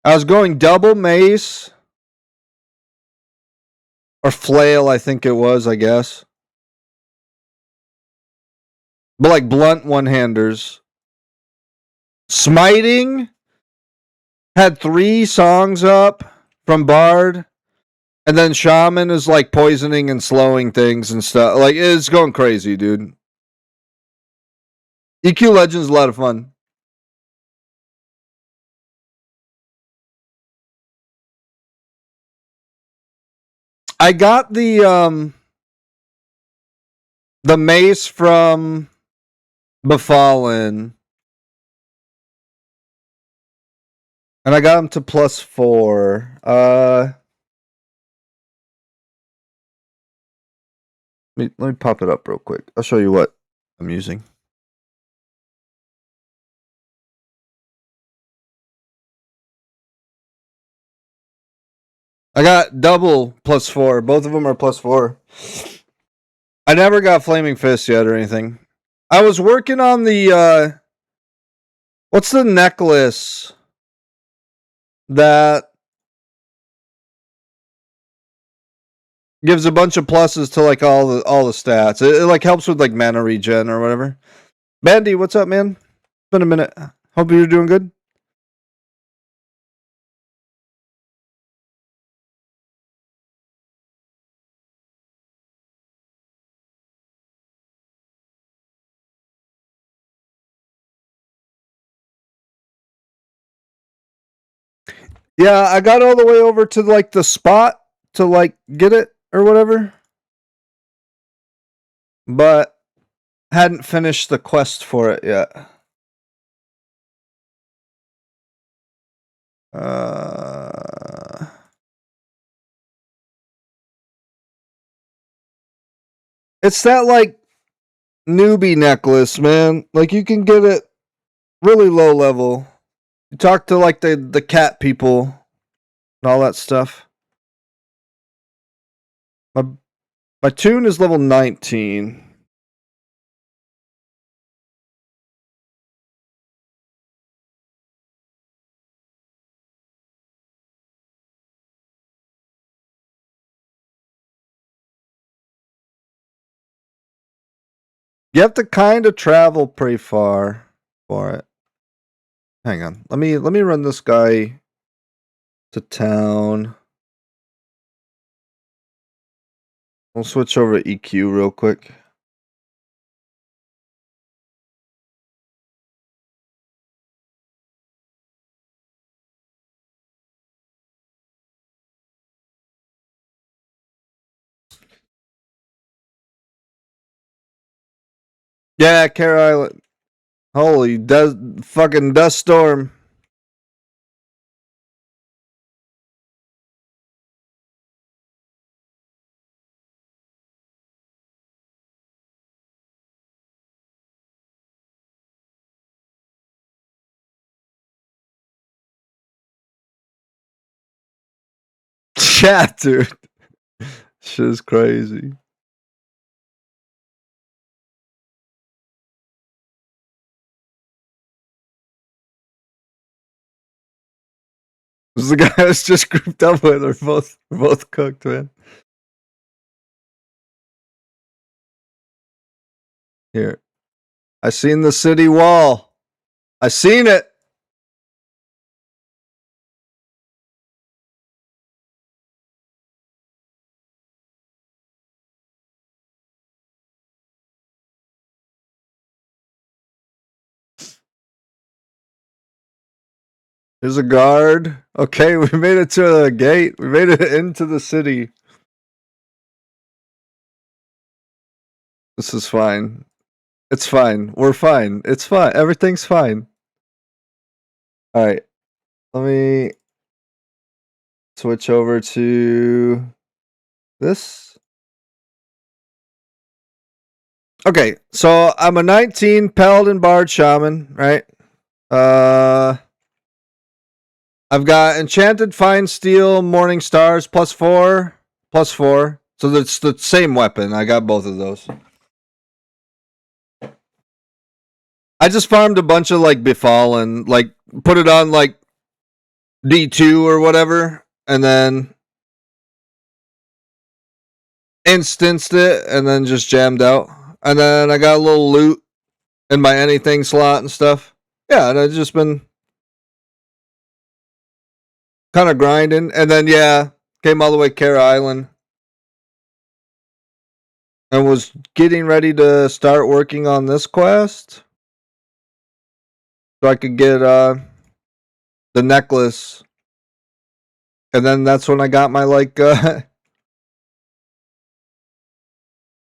I was going double mace or flail, I think it was, I guess. But like blunt one-handers. Smiting had 3 songs up from Bard. And then Shaman is like poisoning and slowing things and stuff. Like it's going crazy, dude. EQ Legends is a lot of fun. I got the mace from Befallen. And I got him to +4. Let me pop it up real quick. I'll show you what I'm using. I got double +4. Both of them are +4. I never got Flaming Fist yet or anything. I was working on the what's the necklace that gives a bunch of pluses to like all the stats. It like helps with like mana regen or whatever. Bandy, what's up, man? It's been a minute. Hope you're doing good. Yeah, I got all the way over to like the spot to like get it or whatever. But hadn't finished the quest for it yet. It's that like newbie necklace, man. Like you can get it really low level. You talk to like the cat people and all that stuff. My tune is level 19. You have to kind of travel pretty far for it. Hang on. Let me run this guy to town. We'll switch over to EQ real quick. Yeah, Care Island. Holy fucking dust storm. Yeah, dude. Shit is crazy. This is the guy I was just grouped up with. We're both cooked, man. Here. I seen the city wall. I seen it. There's a guard. Okay, we made it to the gate. We made it into the city. This is fine. It's fine. We're fine. It's fine. Everything's fine. All right. Let me switch over to this. Okay, so I'm a 19 Paladin Bard Shaman, right? I've got Enchanted Fine Steel, Morning Stars, +4, +4. So that's the same weapon. I got both of those. I just farmed a bunch of like Befallen, like put it on like D2 or whatever, and then instanced it, and then just jammed out. And then I got a little loot in my anything slot and stuff. Yeah, and I've just been kind of grinding. And then, yeah, came all the way Care Island. And was getting ready to start working on this quest. So I could get the necklace. And then that's when I got my, like,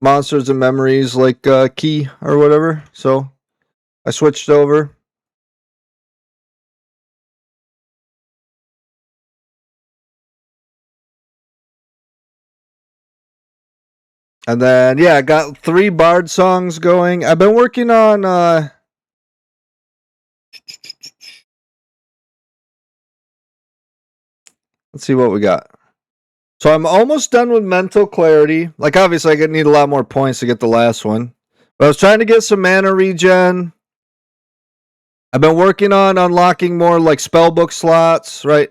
Monsters and Memories, like, key or whatever. So I switched over. And then, yeah, I got 3 Bard songs going. I've been working on, let's see what we got. So I'm almost done with Mental Clarity. Like, obviously, I need a lot more points to get the last one. But I was trying to get some mana regen. I've been working on unlocking more, like, spellbook slots, right?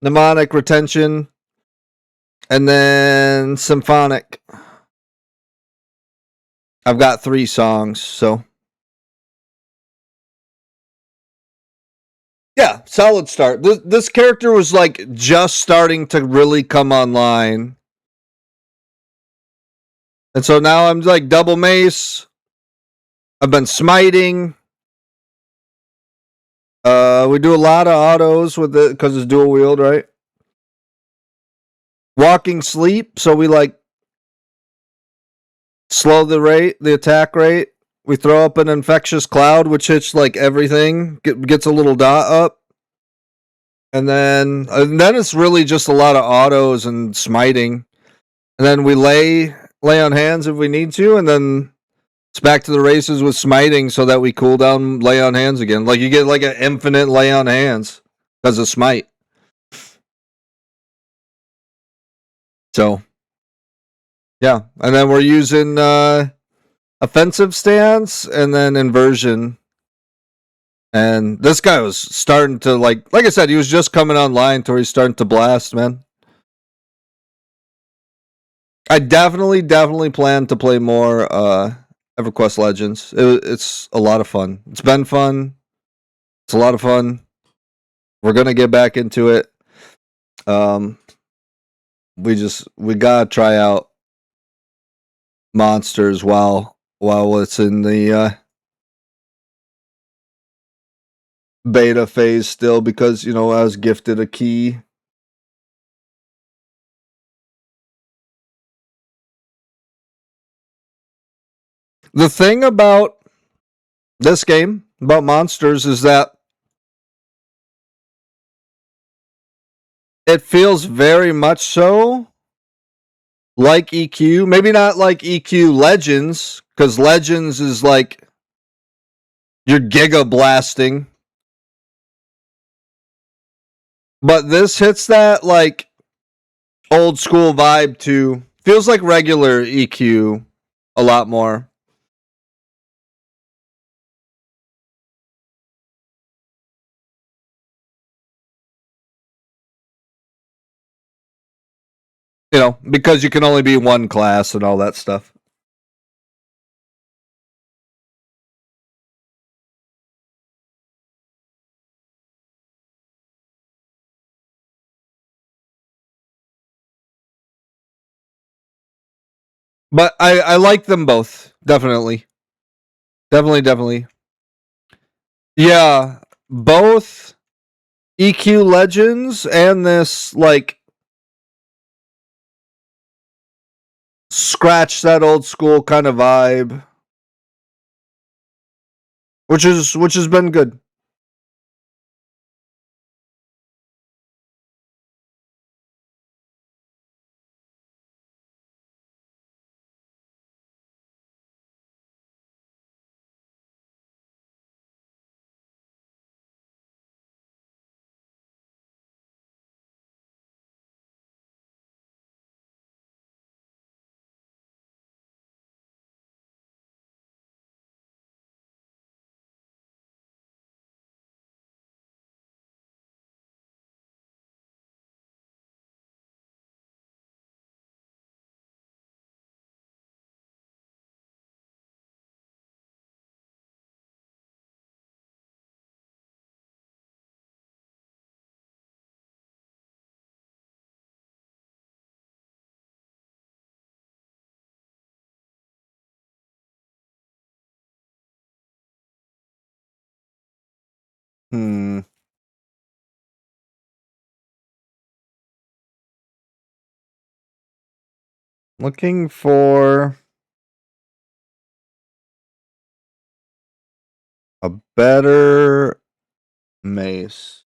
Mnemonic retention. And then Symphonic. I've got 3 songs, so. Yeah, solid start. This character was, like, just starting to really come online. And so now I'm, like, double mace. I've been smiting. We do a lot of autos with it because it's dual wield, right? Walking sleep, so we like slow the attack rate. We throw up an infectious cloud, which hits like everything, gets a little dot up, and then it's really just a lot of autos and smiting, and then we lay on hands if we need to, and then it's back to the races with smiting so that we cool down, lay on hands again. Like you get like an infinite lay on hands because of smite. So, yeah. And then we're using offensive stance and then inversion. And this guy was starting to, like I said, he was just coming online to where he's starting to blast, man. I definitely plan to play more EverQuest Legends. It's a lot of fun. It's been fun. It's a lot of fun. We're gonna get back into it. Um, we gotta try out monsters while it's in the beta phase still, because I was gifted a key. The thing about this game, about monsters, is that it feels very much so like EQ. Maybe not like EQ Legends, because Legends is like you're giga blasting. But this hits that like old school vibe too. Feels like regular EQ a lot more. Because you can only be one class and all that stuff. But I like them both. Definitely. Definitely. Yeah. Both EQ Legends and this like scratch that old school kind of vibe. Which has been good. Hmm. Looking for a better mace.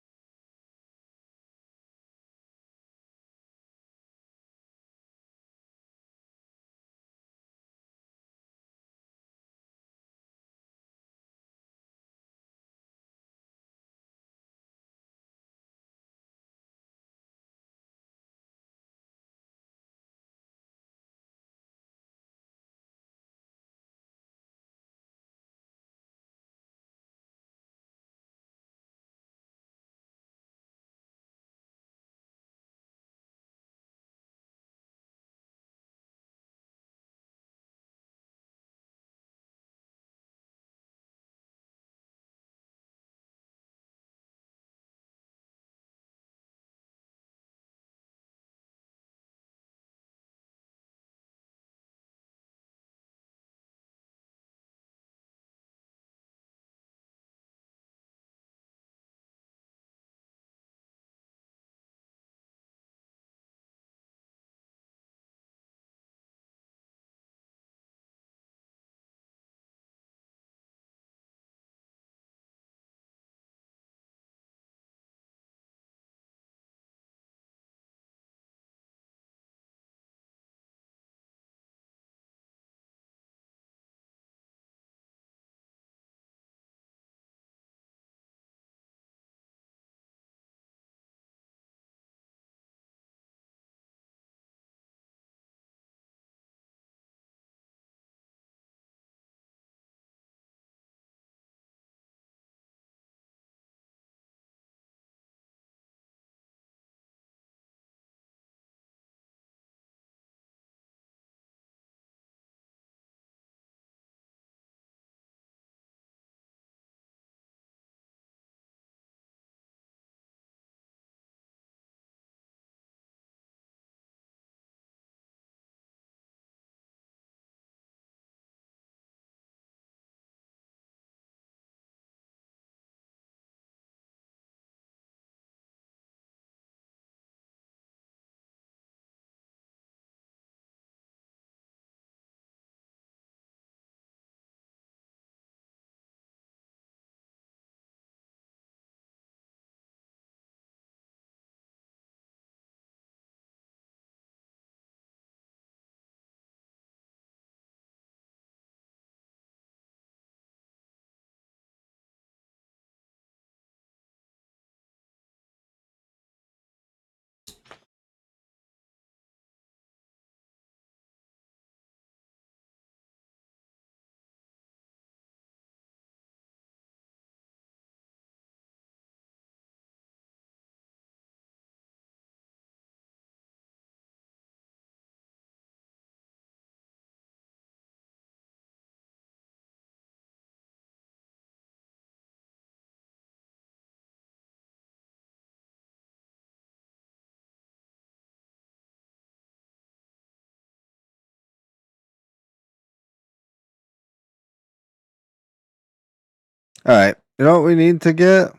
All right. You know what we need to get?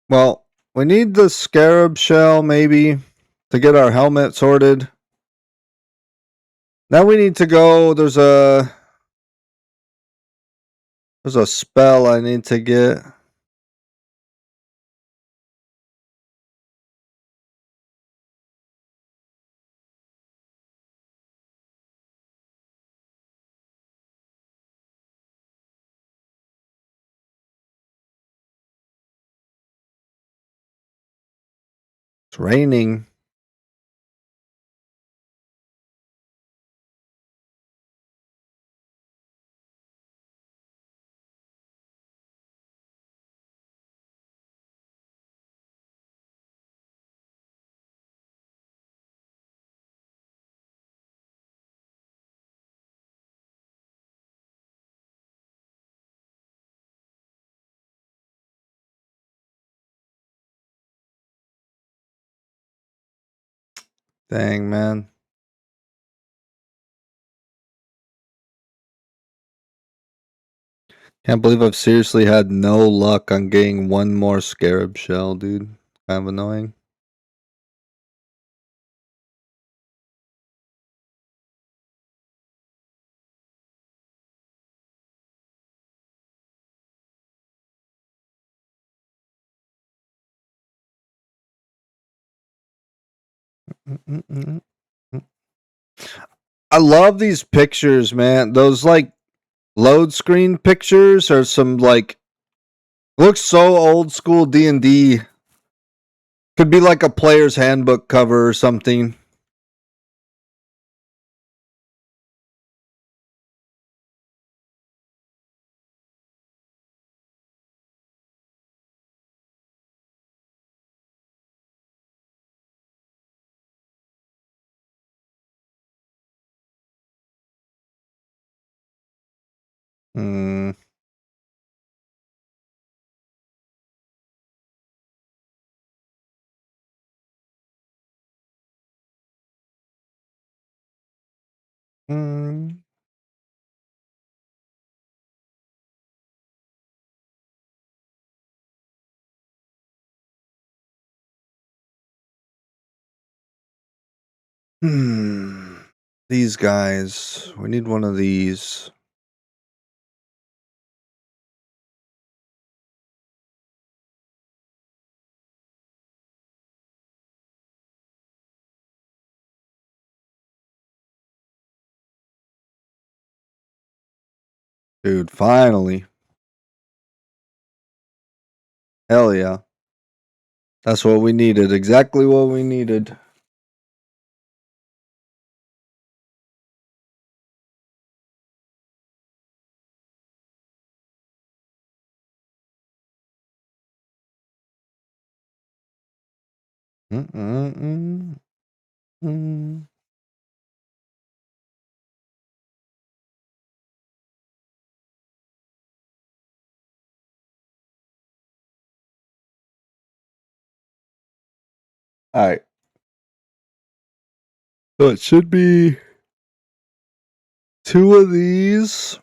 Well, we need the scarab shell maybe to get our helmet sorted. Now we need to go. There's a spell I need to get. It's raining. Dang, man. Can't believe I've seriously had no luck on getting one more scarab shell, dude. Kind of annoying. I love these pictures, man. Those like load screen pictures are some like looks so old school D&D. Could be like a player's handbook cover or something. Hmm. Hmm. Hmm. These guys. We need one of these. Dude, finally. Hell yeah. That's what we needed. Exactly what we needed. Mm-mm-mm. Mm. All right. So it should be two of these.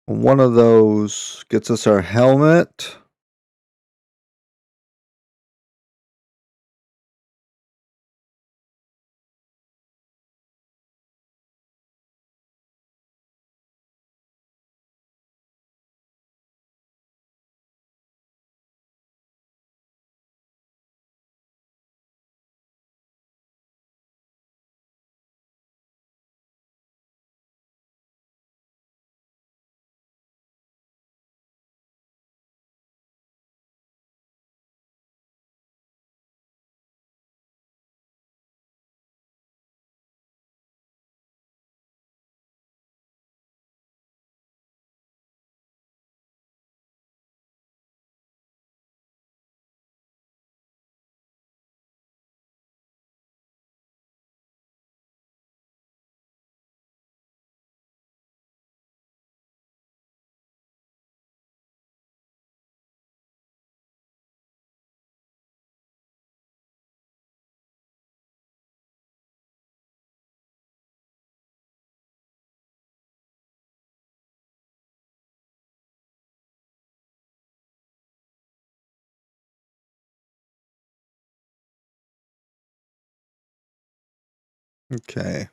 One of those gets us our helmet. Okay.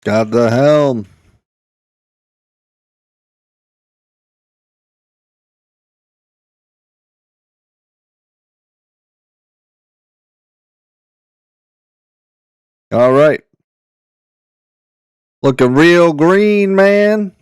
Got the helm. All right. Looking real green, man.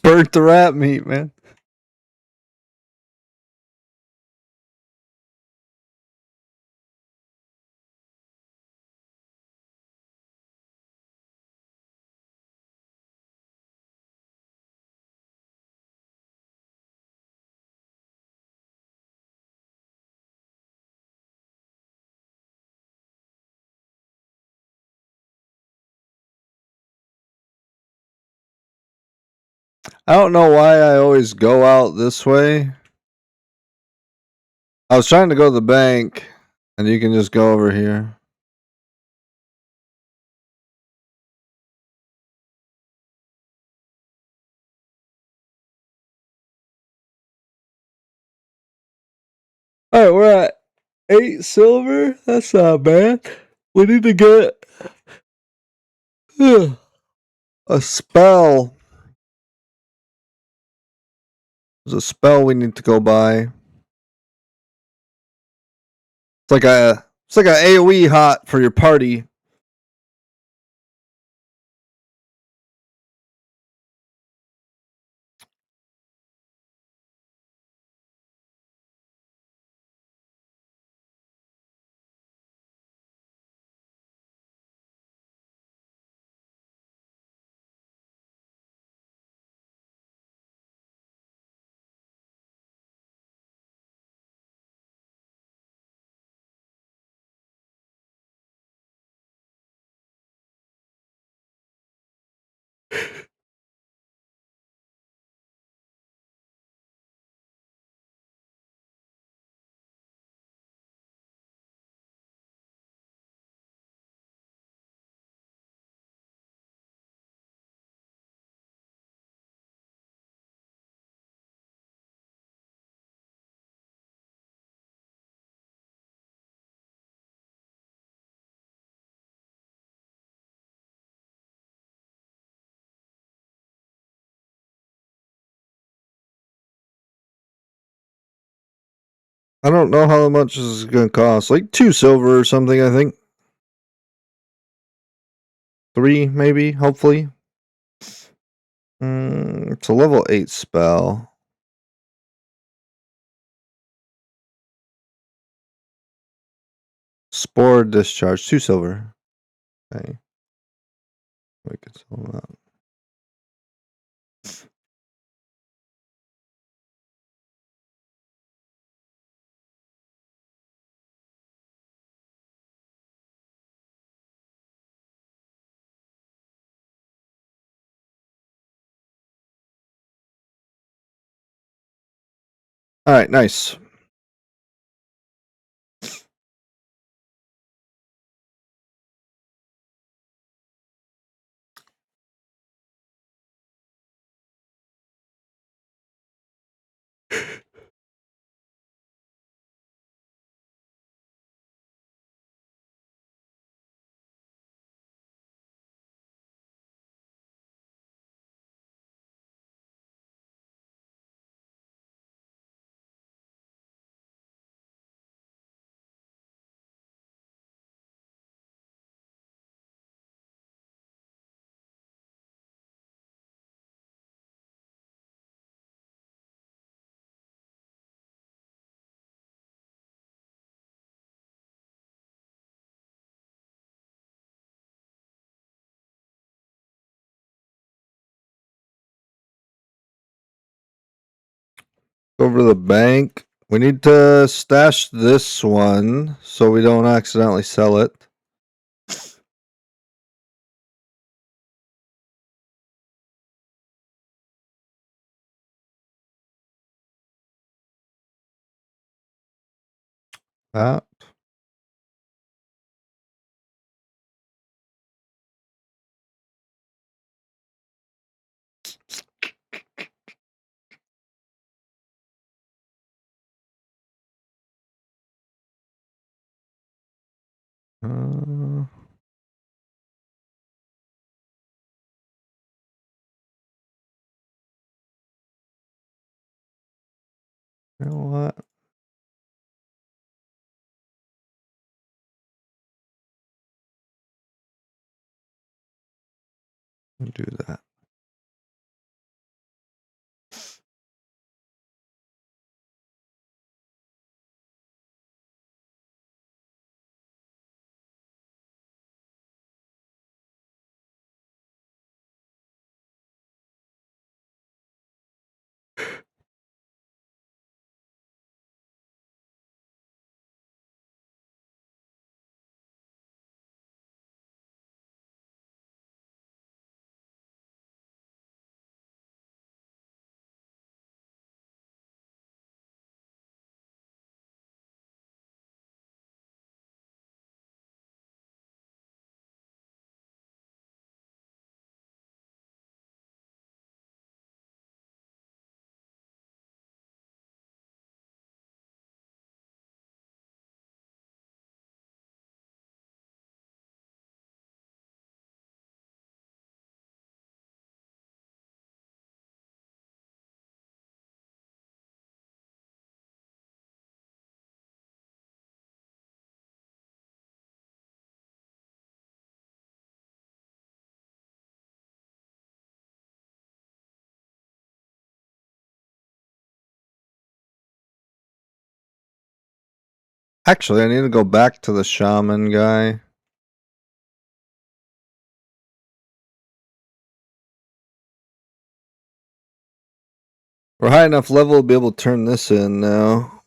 Burnt the rat meat, man. I don't know why I always go out this way. I was trying to go to the bank, and you can just go over here. All right, we're at 8 silver. That's not bad. We need to get a spell. There's a spell we need to go buy. It's like a AoE hot for your party. I don't know how much this is going to cost. Like 2 silver or something, I think. 3, maybe, hopefully. It's a level 8 spell. Spore discharge, 2 silver. Okay. We can sell that. All right, nice. Over to the bank. We need to stash this one so we don't accidentally sell it. That. You know what? Do that. Actually, I need to go back to the shaman guy. We're high enough level to be able to turn this in now.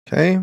Okay.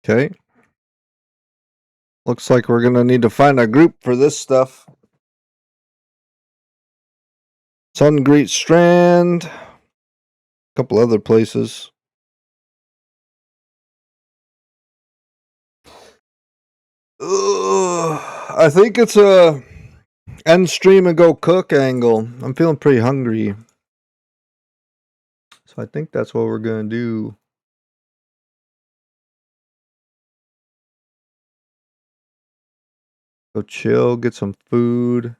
Okay. Looks like we're going to need to find a group for this stuff. Sungreet Strand. A couple other places. I think it's a end stream and go cook angle. I'm feeling pretty hungry. So I think that's what we're going to do. Go chill, get some food.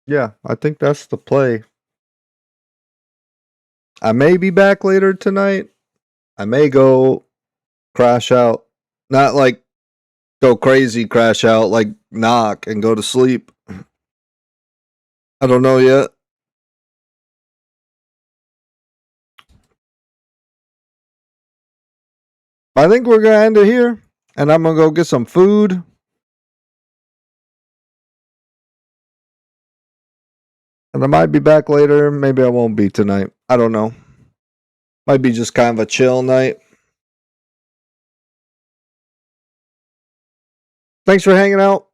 Yeah, I think that's the play. I may be back later tonight. I may go crash out. Not like go crazy crash out, like knock and go to sleep. I don't know yet. I think we're going to end it here. And I'm going to go get some food. And I might be back later. Maybe I won't be tonight. I don't know. Might be just kind of a chill night. Thanks for hanging out.